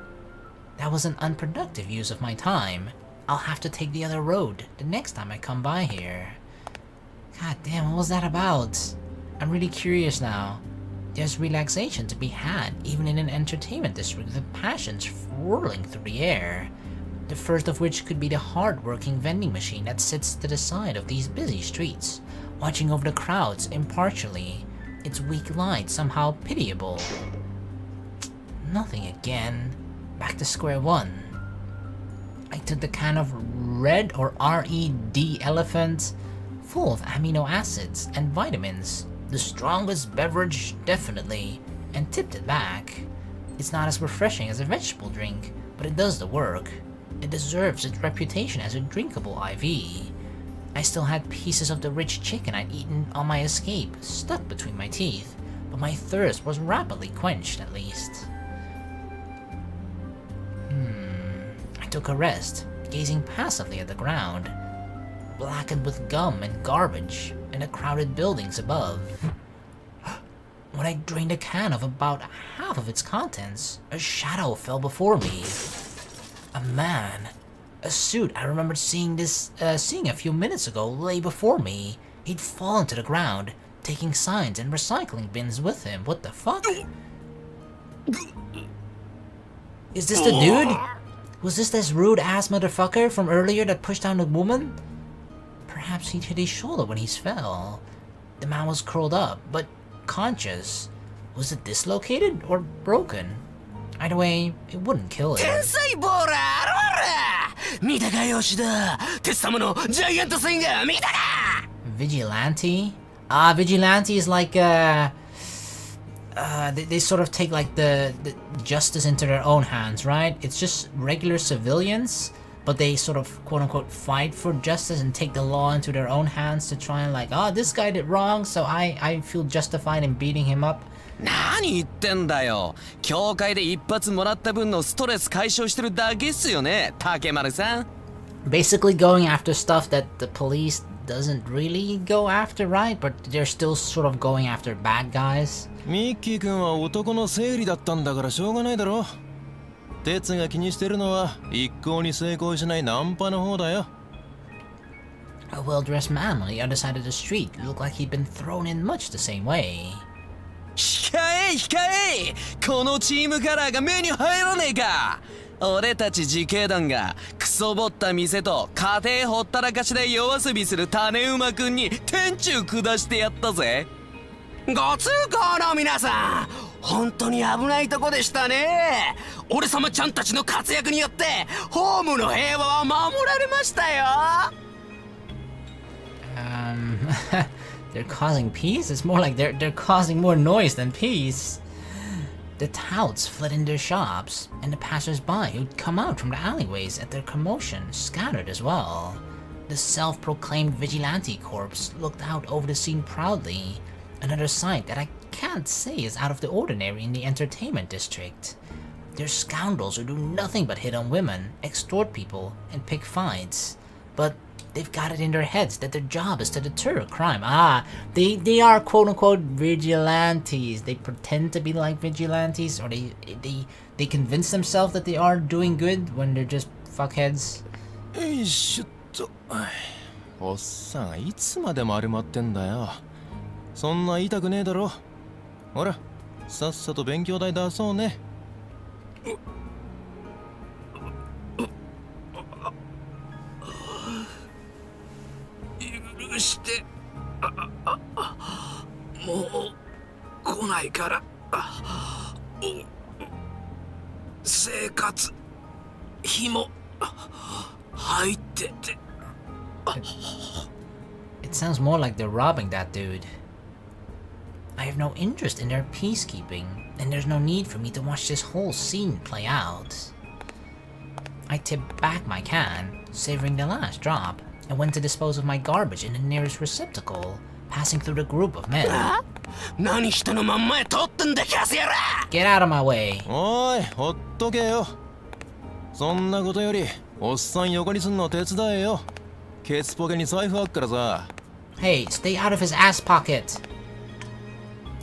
That was an unproductive use of my time. I'll have to take the other road the next time I come by here. God damn, what was that about? I'm really curious now. There's relaxation to be had, even in an entertainment district with passions whirling through the air. The first of which could be the hard-working vending machine that sits to the side of these busy streets, watching over the crowds impartially, its weak light somehow pitiable. Nothing again. Back to square one. I took the can of red or RED elephant, full of amino acids and vitamins, the strongest beverage definitely, and tipped it back. It's not as refreshing as a vegetable drink, but it does the work. It deserves its reputation as a drinkable IV. I still had pieces of the rich chicken I'd eaten on my escape stuck between my teeth, but my thirst was rapidly quenched at least. I took a rest, gazing passively at the ground, blackened with gum and garbage, and the crowded buildings above. When I drained a can of about half of its contents, a shadow fell before me. A man. A suit I remembered seeing a few minutes ago lay before me. He'd fallen to the ground, taking signs and recycling bins with him. What the fuck? Is this the dude? Was this rude-ass motherfucker from earlier that pushed down the woman? Perhaps he'd hit his shoulder when he fell. The man was curled up, but conscious. Was it dislocated or broken? Either way, it wouldn't kill him. Vigilante? Vigilante is like they sort of take like the justice into their own hands, right? It's just regular civilians, but they sort of quote-unquote fight for justice and take the law into their own hands to try and like, oh, this guy did wrong, so I feel justified in beating him up. 何言ってんだよ。教会で一発もらった分のストレス解消してるだけっすよね、竹丸さん。Basically going after stuff that the police doesn't really go after, right? But they're still sort of going after bad guys. ミッキー君は男の生理だったんだからしょうがないだろ。鉄が気にしてるのは一向に成功しないナンパの方だよ。A well-dressed man on the other side of the street looked like he'd been thrown in much the same way. 控え控え、このチームカラーが目に入らねえか。俺たち自警団がクソぼった店と家庭ほったらかしで夜遊びする種馬くんに天誅下してやったぜ。ご通行の皆さん、本当に危ないとこでしたね。俺様ちゃんたちの活躍によってホームの平和は守られましたよ。They're causing peace? It's more like they're causing more noise than peace. The touts fled in their shops, and the passers-by who'd come out from the alleyways at their commotion scattered as well. The self-proclaimed vigilante corps looked out over the scene proudly, another sight that I can't say is out of the ordinary in the entertainment district. They're scoundrels who do nothing but hit on women, extort people, and pick fights. But they've got it in their heads that their job is to deter crime. They are quote-unquote vigilantes. They pretend to be like vigilantes, or they convince themselves that they are doing good when they're just fuckheads. ちょっと、おっさんいつまで丸まってんだよ。そんな痛くねえだろ。ほら、さっさと勉強代出そうね。許して、もう来ないから。生活費も入ってて。It sounds more like they're robbing that dude. I have no interest in their peacekeeping, and there's no need for me to watch this whole scene play out. I tipped back my can, savoring the last drop, and went to dispose of my garbage in the nearest receptacle, passing through the group of men. Get out of my way! おい、ほっとけよ。そんなことより、おっさん横にすんの手伝えよ。ケツポケに財布あっからさ。Hey, stay out of his ass pocket.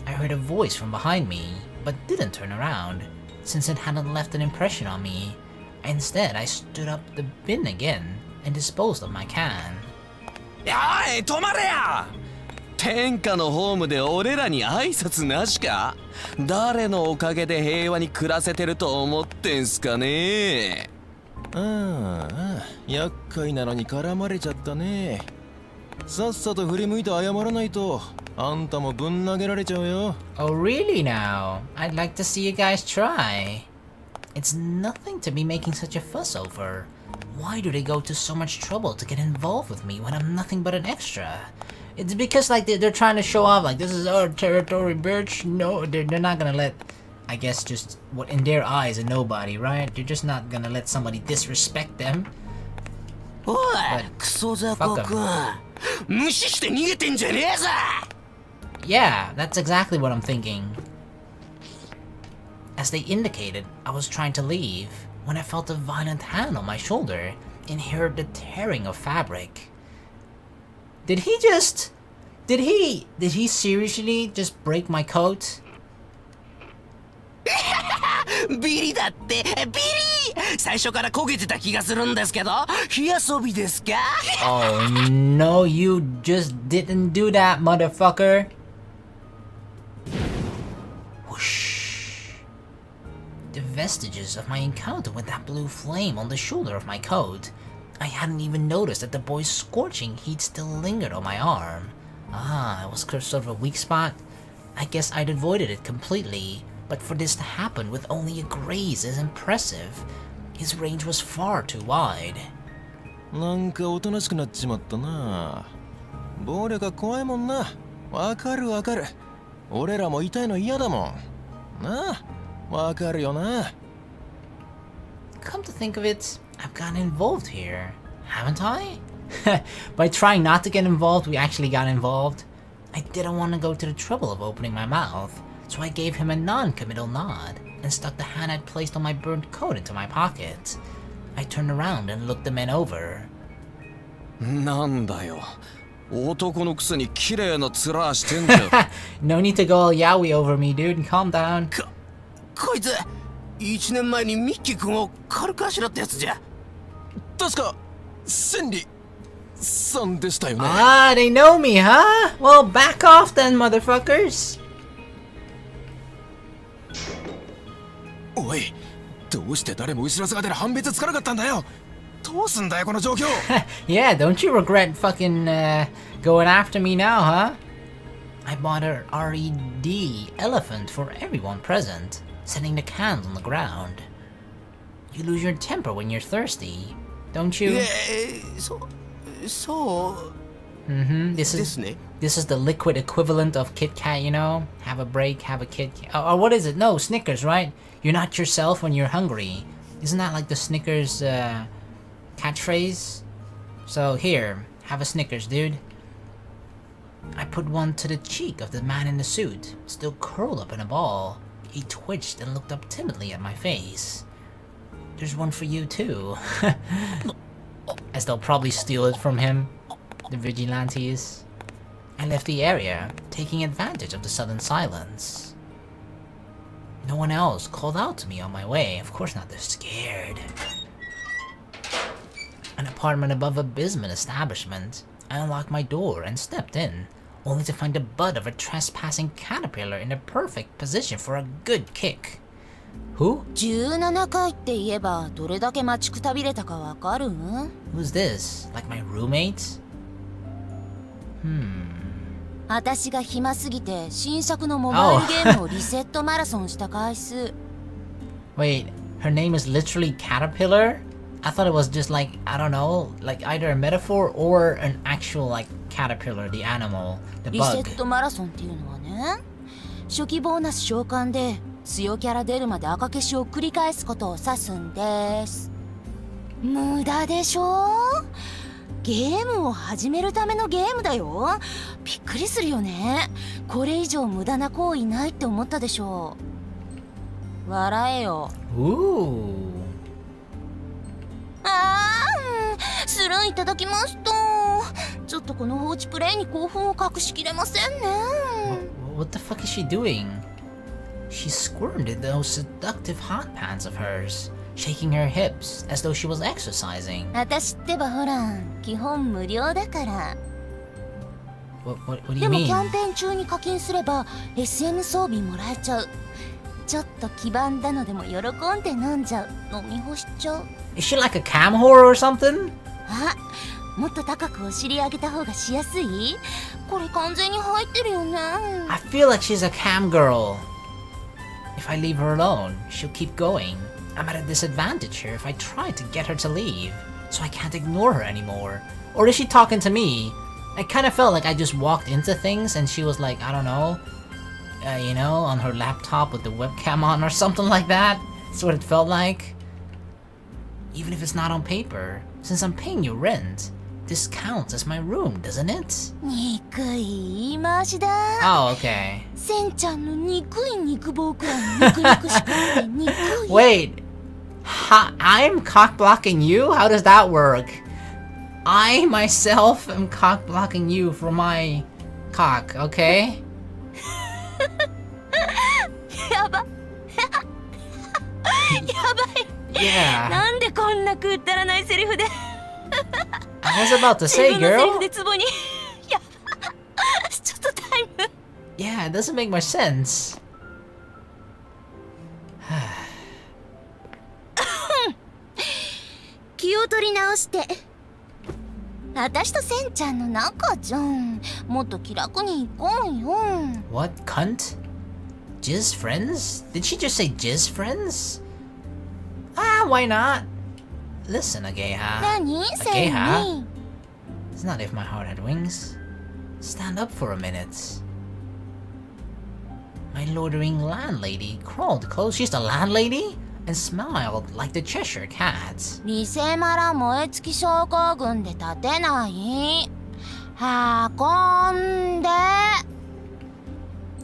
I heard a voice from behind me, but didn't turn around, since it hadn't left an impression on me. Instead, I stood up the bin again and disposed of my can. おい、止まれや！天下のホームで俺らに挨拶なしか？誰のおかげで平和に暮らせてると思ってんすかね？ああ、厄介なのに絡まれちゃったね。さっさと振り向いて謝らないと、あんたもぶん投げられちゃうよ。Oh, really now? I'd like to see you guys try. It's nothing to be making such a fuss over. Why do they go to so much trouble to get involved with me when I'm nothing but an extra? It's because like they're trying to show off like this is our territory, bitch. No, they're not gonna let, I guess, just what in their eyes a nobody, right? They're just not gonna let somebody disrespect them. But fuck 'em. Yeah, that's exactly what I'm thinking. As they indicated, I was trying to leave when I felt a violent hand on my shoulder and heard the tearing of fabric. Did he seriously just break my coat? ビリだって、ビリ！最初から焦げてた気がするんですけど、火遊びですか？ Oh no, you just didn't do that, motherfucker. Whoosh. The vestiges of my encounter with that blue flame on the shoulder of my coat. I hadn't even noticed that the boy's scorching heat still lingered on my arm. Ah, it was sort of a weak spot. I guess I'd avoided it completely, but for this to happen with only a graze is impressive. His range was far too wide. なんかおとなしくなっちまったな。暴力が怖いもんな。わかるわかる。俺らも痛いの嫌だもん。なあ、わかるよな。Come to think of it, I've gotten involved here, haven't I? By trying not to get involved, we actually got involved. I didn't want to go to the trouble of opening my mouth, so I gave him a non-committal nod and stuck the hand I'd placed on my burnt coat into my pocket. I turned around and looked the men over. なんだよ。男のくせに綺麗な面してんじゃん。No need to go all yaoi over me, dude. Calm down. こいつ、1年前にミッキー君を軽くあしらったやつじゃ。確か、千里さんでしたよね。Ah, they know me, huh? Well, back off then, motherfuckers. おい、どうして誰も後ろ姿で判別つかなかったんだよ。どうすんだよこの状況。Yeah, don't you regret fucking going after me now, huh? I bought a RED elephant for everyone present, setting the cans on the ground. You lose your temper when you're thirsty, don't you? This is the liquid equivalent of Kit Kat, you know? Have a break, have a Kit Kat. Or what is it? No, Snickers, right? You're not yourself when you're hungry. Isn't that like the Snickers catchphrase? So here, have a Snickers, dude. I put one to the cheek of the man in the suit, still curled up in a ball. He twitched and looked up timidly at my face. There's one for you too. As they'll probably steal it from him, the vigilantes. I left the area, taking advantage of the sudden silence. No one else called out to me on my way. Of course not, they're scared. An apartment above a bismuth establishment. I unlocked my door and stepped in, only to find the butt of a trespassing caterpillar in the perfect position for a good kick. Who? 17階って言えばどれだけ待ちくたびれたかわかる？ Who's this? Like my roommate? 私が暇すぎて新作のモバイルゲームをリセットマラソンした回数。Wait, her name is literally Caterpillar? I thought it was just like, I don't know, like either a metaphor or an actual like caterpillar, the animal, the bug. リセットマラソンっていうのはね、初期ボーナス召喚で強キャラ出るまで赤消しを繰り返すことを指すんです。無駄でしょ？ゲームを始めるためのゲームだよ。びっくりするよね。これ以上無駄な行為ないって思ったでしょう。笑えよ。Ooh. スルーいただきました。ちょっとこの放置プレイに興奮を隠しきれませんね。What the fuck is she doing? She squirmed in those seductive hot pants of hers, shaking her hips as though she was exercising. 私ってばほら、基本無料だから。What do you でもキ mean? ャンペーン中に課金すれば SM 装備もらえちゃう。ちょっと黄ばんだのでも喜んで飲んじゃう。飲み干しちゃう。Is she like a cam whore or something? あ、もっと高くお尻上げた方がしやすい？これ完全に入ってるよね。I feel like she's a cam girl. If I leave her alone, she'll keep going. I'm at a disadvantage here if I try to get her to leave, so I can't ignore her anymore. Or is she talking to me? I kind of felt like I just walked into things and she was like, I don't know, you know, on her laptop with the webcam on or something like that. That's what it felt like. Even if it's not on paper, since I'm paying you rent, this counts as my room, doesn't it? 憎い言い回しだ。Oh, okay. センちゃんの憎い肉棒くらい肉々しくて憎い。Wait, I'm cock blocking you? How does that work? I myself am cock blocking you for my cock, okay? やば。やばい。Yeah. なんでこんなくったらないセリフで。I was about to say, 自分のセリフ girl. でツボに。やば。ちょっとタイム。Yeah, it doesn't make much sense. 気を取り直して。私とセンちゃんの仲じゃん。もっと気楽に行こうよ。What, cunt? Jizz friends? Did she just say jizz friends? Ah, why not? Listen, Ageha. 何？セン Ageha? に。 It's not if my heart had wings. Stand up for a minute. My loitering landlady crawled close. She's the landlady? And smiled like the Cheshire Cat. リセマラ燃え尽き症候群で立てない。運んで。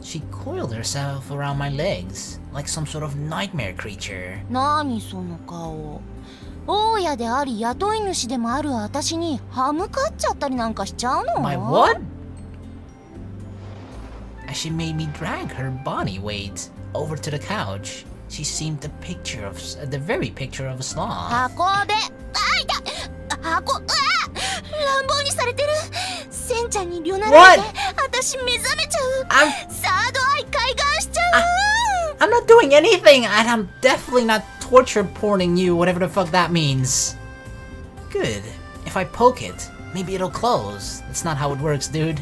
She coiled herself around my legs, like some sort of nightmare creature. 何その顔。大家であり雇い主でもある私に歯向かっちゃったりなんかしちゃうの？ My what? As she made me drag her body weight over to the couch, she seemed the very picture of a sloth. 箱で、あいた、箱、乱暴にされてる。センちゃんに両なられて、私目覚めちゃう。サードアイ開眼しちゃう。I'm not doing anything, and I'm definitely not torture porning you, whatever the fuck that means. Good. If I poke it, maybe it'll close. That's not how it works, dude.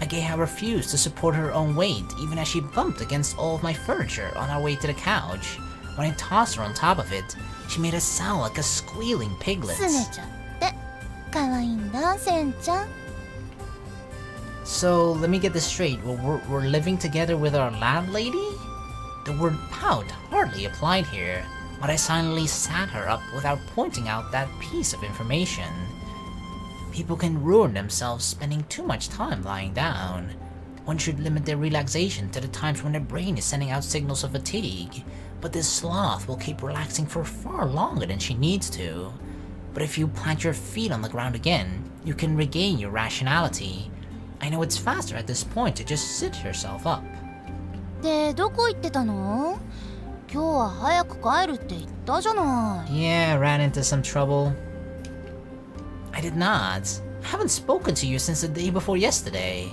Ageha refused to support her own weight, even as she bumped against all of my furniture on our way to the couch. When I tossed her on top of it, she made a sound like a squealing piglet. すねちゃって。可愛いんだ、センちゃん。 So, let me get this straight. We're living together with our landlady? The word pout hardly applied here, but I silently sat her up without pointing out that piece of information. People can ruin themselves spending too much time lying down. One should limit their relaxation to the times when their brain is sending out signals of fatigue, but this sloth will keep relaxing for far longer than she needs to. But if you plant your feet on the ground again, you can regain your rationality. I know it's faster at this point to just sit yourself up. で、どこ行ってたの？今日は早く帰るって言ったじゃない。Yeah, ran into some trouble. I did not. I haven't spoken to you since the day before yesterday.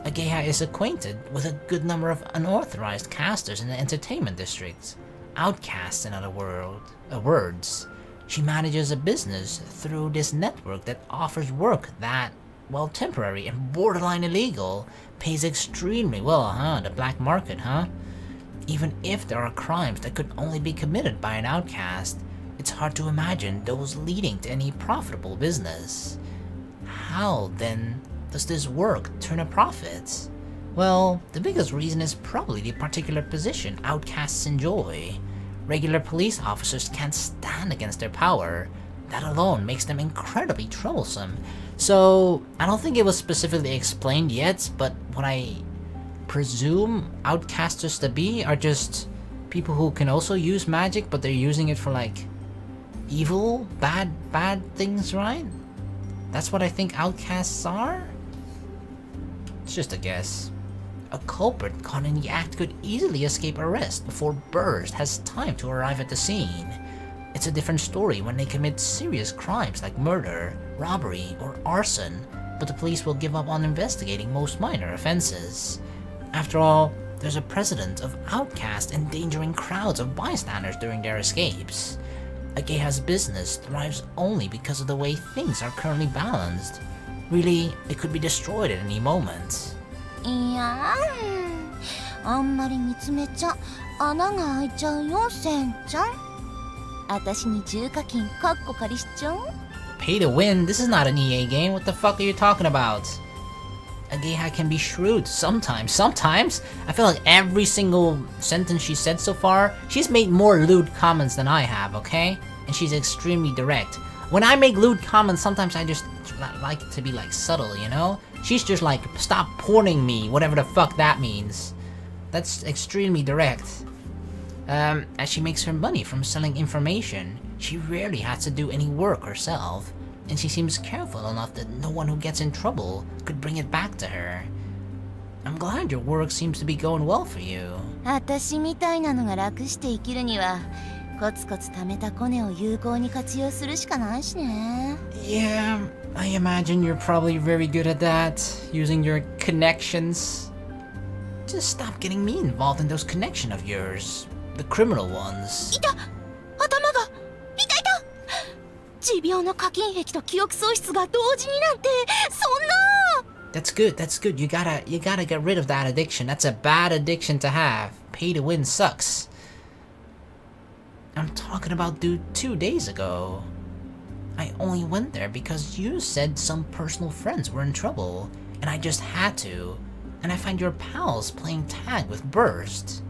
Ageha is acquainted with a good number of unauthorized casters in the entertainment district. Outcasts, in other words. She manages a business through this network that offers work that, while temporary and borderline illegal, pays extremely well, huh? The black market, huh? Even if there are crimes that could only be committed by an outcast, it's hard to imagine those leading to any profitable business. How, then, does this work turn a profit? Well, the biggest reason is probably the particular position outcasts enjoy. Regular police officers can't stand against their power. That alone makes them incredibly troublesome. So, I don't think it was specifically explained yet, but what I presume outcasters to be are just people who can also use magic, but they're using it for like evil, bad things, right? That's what I think outcasts are? It's just a guess. A culprit caught in the act could easily escape arrest before Burst has time to arrive at the scene. It's a different story when they commit serious crimes like murder, robbery, or arson, but the police will give up on investigating most minor offenses. After all, there's a precedent of outcasts endangering crowds of bystanders during their escapes. Ageha's business thrives only because of the way things are currently balanced. Really, it could be destroyed at any moment. いやあんまり見つめちゃ穴が開いちゃうよ、センちゃん。私に重課金カッコ借りしちゃう？ Pay to win? This is not an EA game. What the fuck are you talking about? Ageha can be shrewd sometimes. Sometimes? I feel like every single sentence she said so far, she's made more lewd comments than I have, okay? And she's extremely direct. When I make lewd comments, sometimes I just like to be like subtle, you know? She's just like, stop porning me, whatever the fuck that means. That's extremely direct. As she makes her money from selling information, she rarely has to do any work herself, and she seems careful enough that no one who gets in trouble could bring it back to her. I'm glad your work seems to be going well for you. 私みたいなのが楽して生きるにはコツコツ貯めたコネを有効に活用するしかないしね。Yeah, I imagine you're probably very good at that, using your connections. Just stop getting me involved in those connections of yours. The criminal ones. いた！頭が！いたいた！持病の課金癖と記憶喪失が同時になんて、そんな！ That's good, that's good. You gotta get rid of that addiction. That's a bad addiction to have. Pay to win sucks. I'm talking about dude 2 days ago. I only went there because you said some personal friends were in trouble, and I just had to. And I find your pals playing tag with Burst.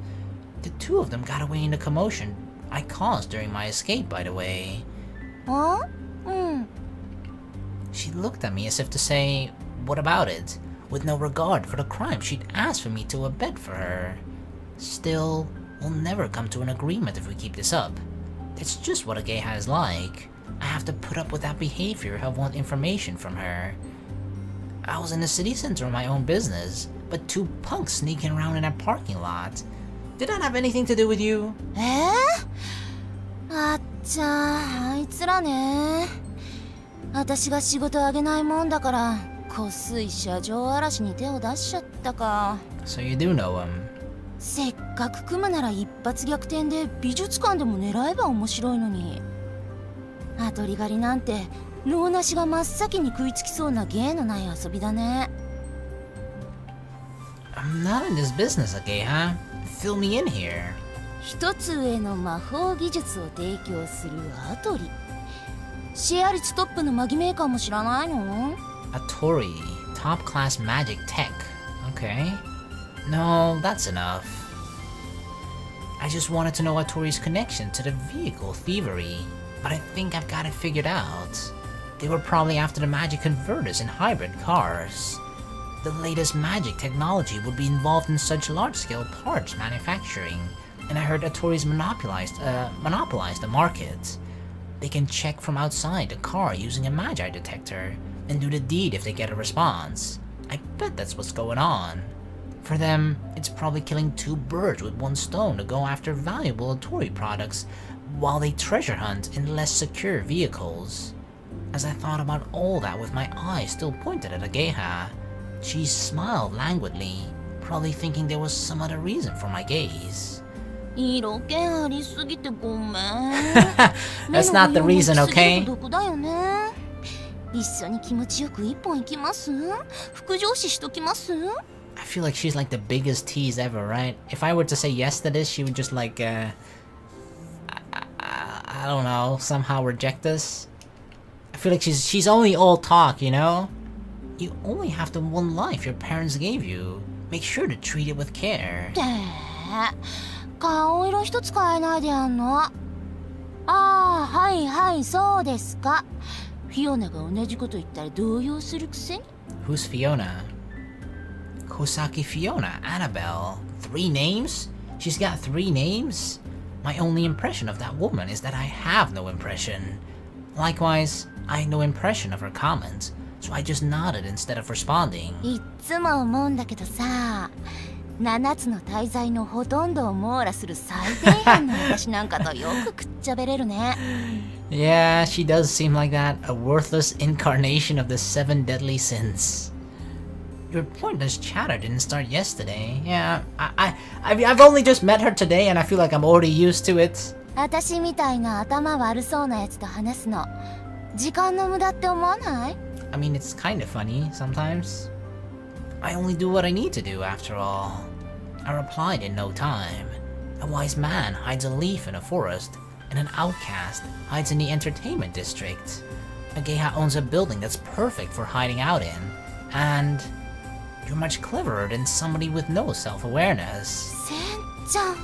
The two of them got away in the commotion I caused during my escape, by the way. Huh? She looked at me as if to say, what about it? With no regard for the crime she'd asked for me to abet for her. Still, we'll never come to an agreement if we keep this up. It's just what Ageha is like. I have to put up with that behavior if I want information from her. I was in the city center of my own business, but two punks sneaking around in that parking lot. Did that have anything to do with you? あっちゃ、あいつらね。私が仕事あげないもんだから、こっすい車上荒らしに手を出しちゃったか。So you do know him. せっかく組むなら一発逆転で美術館でも狙えば面白いのに。当たり狩りなんて脳なしが真っ先に食いつきそうな芸のない遊びだね。I'm not in this business, Ageha. Fill me in here. 一つ上の魔法技術を提供するアトリ。シェア率トップのマギメーカーも知らないの？ Atori, top class magic tech. Okay. No, that's enough. I just wanted to know Atori's connection to the vehicle thievery, but I think I've got it figured out. They were probably after the magic converters in hybrid cars. The latest magic technology would be involved in such large-scale parts manufacturing, and I heard Atori's monopolized the market. They can check from outside the car using a magi detector, and do the deed if they get a response. I bet that's what's going on. For them, it's probably killing two birds with one stone to go after valuable Atori products, while they treasure hunt in less secure vehicles. As I thought about all that with my eyes still pointed at Ageha, she smiled languidly, probably thinking there was some other reason for my gaze. That's not the reason, okay? 一緒に気持ちよく一本行きます？副上司しときます？ I feel like she's like the biggest tease ever, right? If I were to say yes to this, she would just like, I don't know, somehow reject us. I feel like she's only all talk, you know? You only have the one life your parents gave you. Make sure to treat it with care. 顔色一つ変えないでやんの。ああ、はいはい、そうですか。フィオナが同じこと言ったら動揺するくせに。Who's Fiona? Kosaki Fiona, Annabelle. 3 names? She's got 3 names? My only impression of that woman is that I have no impression. Likewise, I had no impression of her comment, so I just nodded instead of responding. いっつも思うんだけどさ、7つの大罪のほとんどを網羅する最低限の私なんかとよくくっちゃべれるね。Yeah, she does seem like that, a worthless incarnation of the 7 deadly sins. Your pointless chatter didn't start yesterday. Yeah, I've only just met her today and I feel like I'm already used to it. 私みたいな頭悪そうなやつと話すの、時間の無駄って思わない？ I mean, it's kind of funny sometimes. I only do what I need to do after all. I replied in no time. A wise man hides a leaf in a forest, and an outcast hides in the entertainment district. A geisha owns a building that's perfect for hiding out in, and you're much cleverer than somebody with no self-awareness. せんちゃん、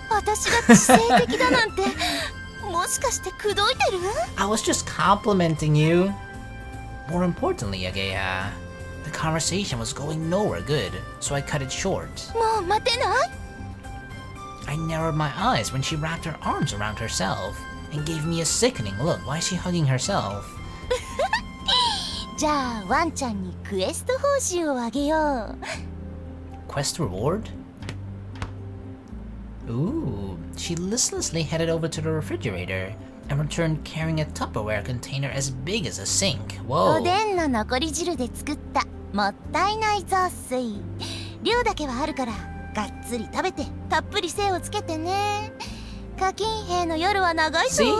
私が知性的だなんて、もしかして口説いてる？ I was just complimenting you. More importantly, Ageha, the conversation was going nowhere good, so I cut it short. もう待てない？ I narrowed my eyes when she wrapped her arms around herself and gave me a sickening look. Why is she hugging herself? じゃあワンちゃんにクエスト報酬をあげよう。Quest reward? Ooh, she listlessly headed over to the refrigerator and returned carrying a Tupperware container as big as a sink. お Whoa. でんの残り汁で作ったもったいない雑炊。量だけはあるからがっつり食べてたっぷり精をつけてね。課金兵の夜は長いぞ。 See?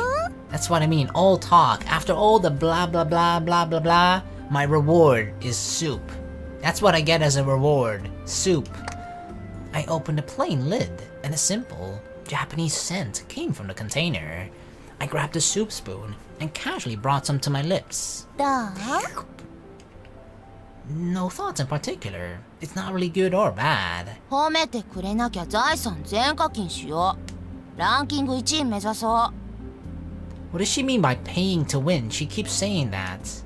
That's what I mean. All talk. After all the blah blah blah blah blah blah, my reward is soup. That's what I get as a reward. Soup. I opened a plain lid, and a simple Japanese scent came from the container. I grabbed a soup spoon and casually brought some to my lips. どう？ No thoughts in particular. It's not really good or bad. 褒めてくれなきゃ財産全課金しよう。ランキング1位目指そう。What does she mean by paying to win? She keeps saying that.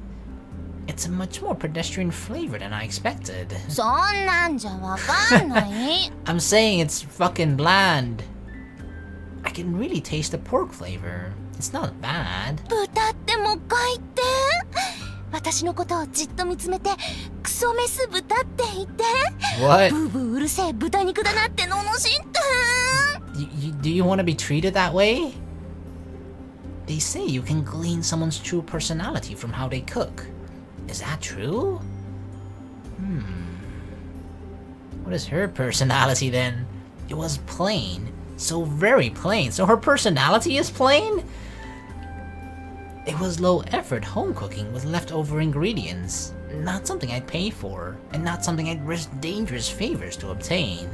It's a much more pedestrian flavor than I expected. そんなんじゃわかんない。I'm saying it's fucking bland. I can really taste the pork flavor. It's not bad. 豚ってもう一回言って。私のことをじっと見つめてクソメス豚って言って。 What? ブーブーうるせえ豚肉だなって罵って。Do you want to be treated that way? They say you can glean someone's true personality from how they cook. Is that true? What is her personality then? It was plain. So very plain. So her personality is plain? It was low-effort home cooking with leftover ingredients. Not something I'd pay for, and not something I'd risk dangerous favors to obtain.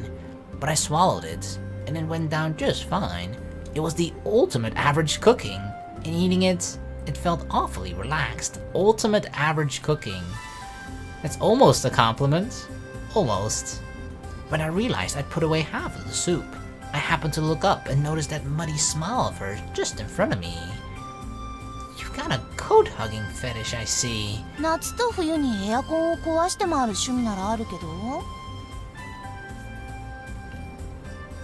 But I swallowed it, and it went down just fine. It was the ultimate average cooking. And eating it, it felt awfully relaxed. Ultimate average cooking. That's almost a compliment. Almost. When I realized I'd put away half of the soup, I happened to look up and noticed that muddy smile of hers just in front of me. You've got a coat-hugging fetish, I see. 夏と冬にエアコンを壊して回る趣味ならあるけど。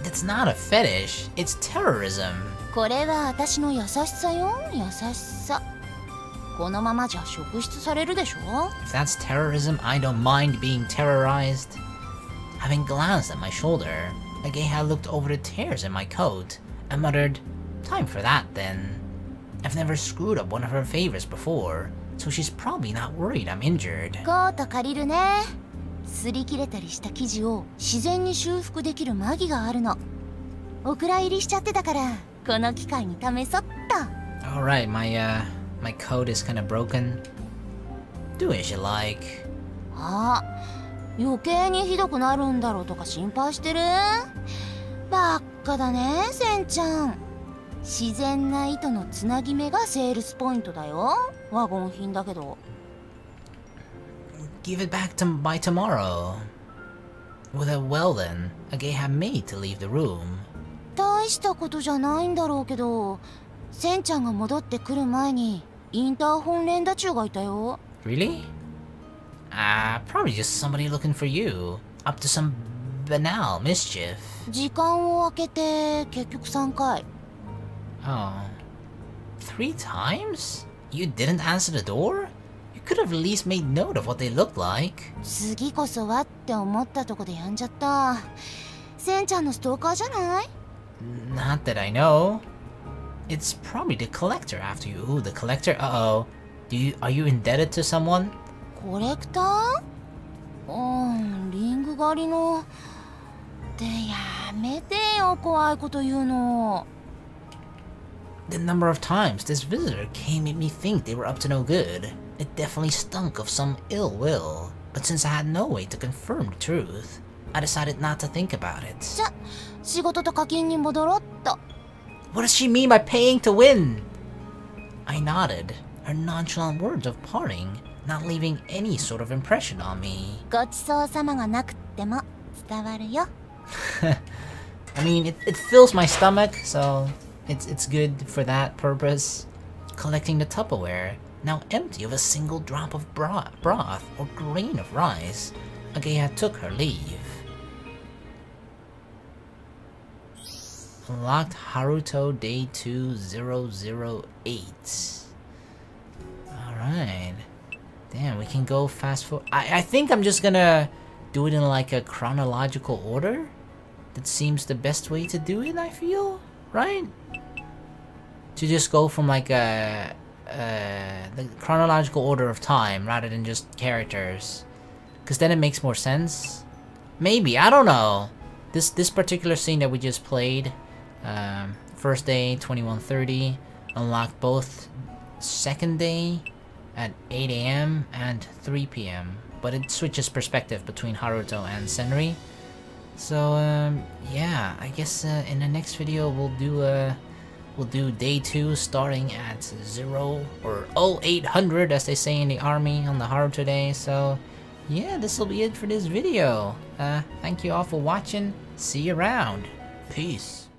That's not a fetish, it's terrorism. これは私の優しさよ、優しさ。このままじゃ職質されるでしょ？ If that's terrorism, I don't mind being terrorized. Having glanced at my shoulder, Ageha looked over the tears in my coat and muttered, "Time for that then." I've never screwed up one of her favors before, so she's probably not worried I'm injured. コート借りるね。擦り切れたりした生地を自然に修復できるマギがあるの。お蔵入りしちゃってたから。この機会に試そっと。 Alright, my coat is kinda broken. Do as you like. あ、余計にひどくなるんだろうとか心配してる？ばっかだね、センちゃん。自然な糸のつなぎ目がセールスポイントだよ。ワゴン品だけど。Give it back by tomorrow. With a well then, Ageha made to leave the room. 大したことじゃないんだろうけど、センちゃんが戻ってくる前にインターホン連打中がいたよ。Really? Probably just somebody looking for you. Up to some banal mischief. 時間を空けて結局3回。Oh. 3 times? You didn't answer the door? You could have at least made note of what they looked like. 次こそはって思ったとこでやんじゃった。センちゃんのストーカーじゃない？ Not that I know. It's probably the collector after you. Ooh, the collector? Uh-oh. Are you indebted to someone? コレクター？リング狩りの。ってやめてよ、怖いこと言うの。The number of times this visitor came made me think they were up to no good. It definitely stunk of some ill will. But since I had no way to confirm the truth, I decided not to think about it. じゃ、仕事と課金に戻ろっと。What does she mean by paying to win? I nodded, her nonchalant words of parting not leaving any sort of impression on me. ごちそうさまがなくっても伝わるよ。I mean, it fills my stomach, so it's good for that purpose. Collecting the Tupperware, now empty of a single drop of broth or grain of rice, Agaya took her leave. Unlocked Haruto Day 2008. Alright. Damn, we can go fast forward. I think I'm just gonna do it in like a chronological order. That seems the best way to do it, I feel, right? To just go from like the chronological order of time rather than just characters, because then it makes more sense. Maybe, I don't know. This particular scene that we just played, first day 21:30, unlocked both second day at 8 AM and 3 PM, but it switches perspective between Haruto and Senri. So yeah, I guess in the next video we'll do day 2 starting at 0 or 0800 as they say in the army on the Haruto day. So yeah, this will be it for this video. Thank you all for watching. See you around. Peace.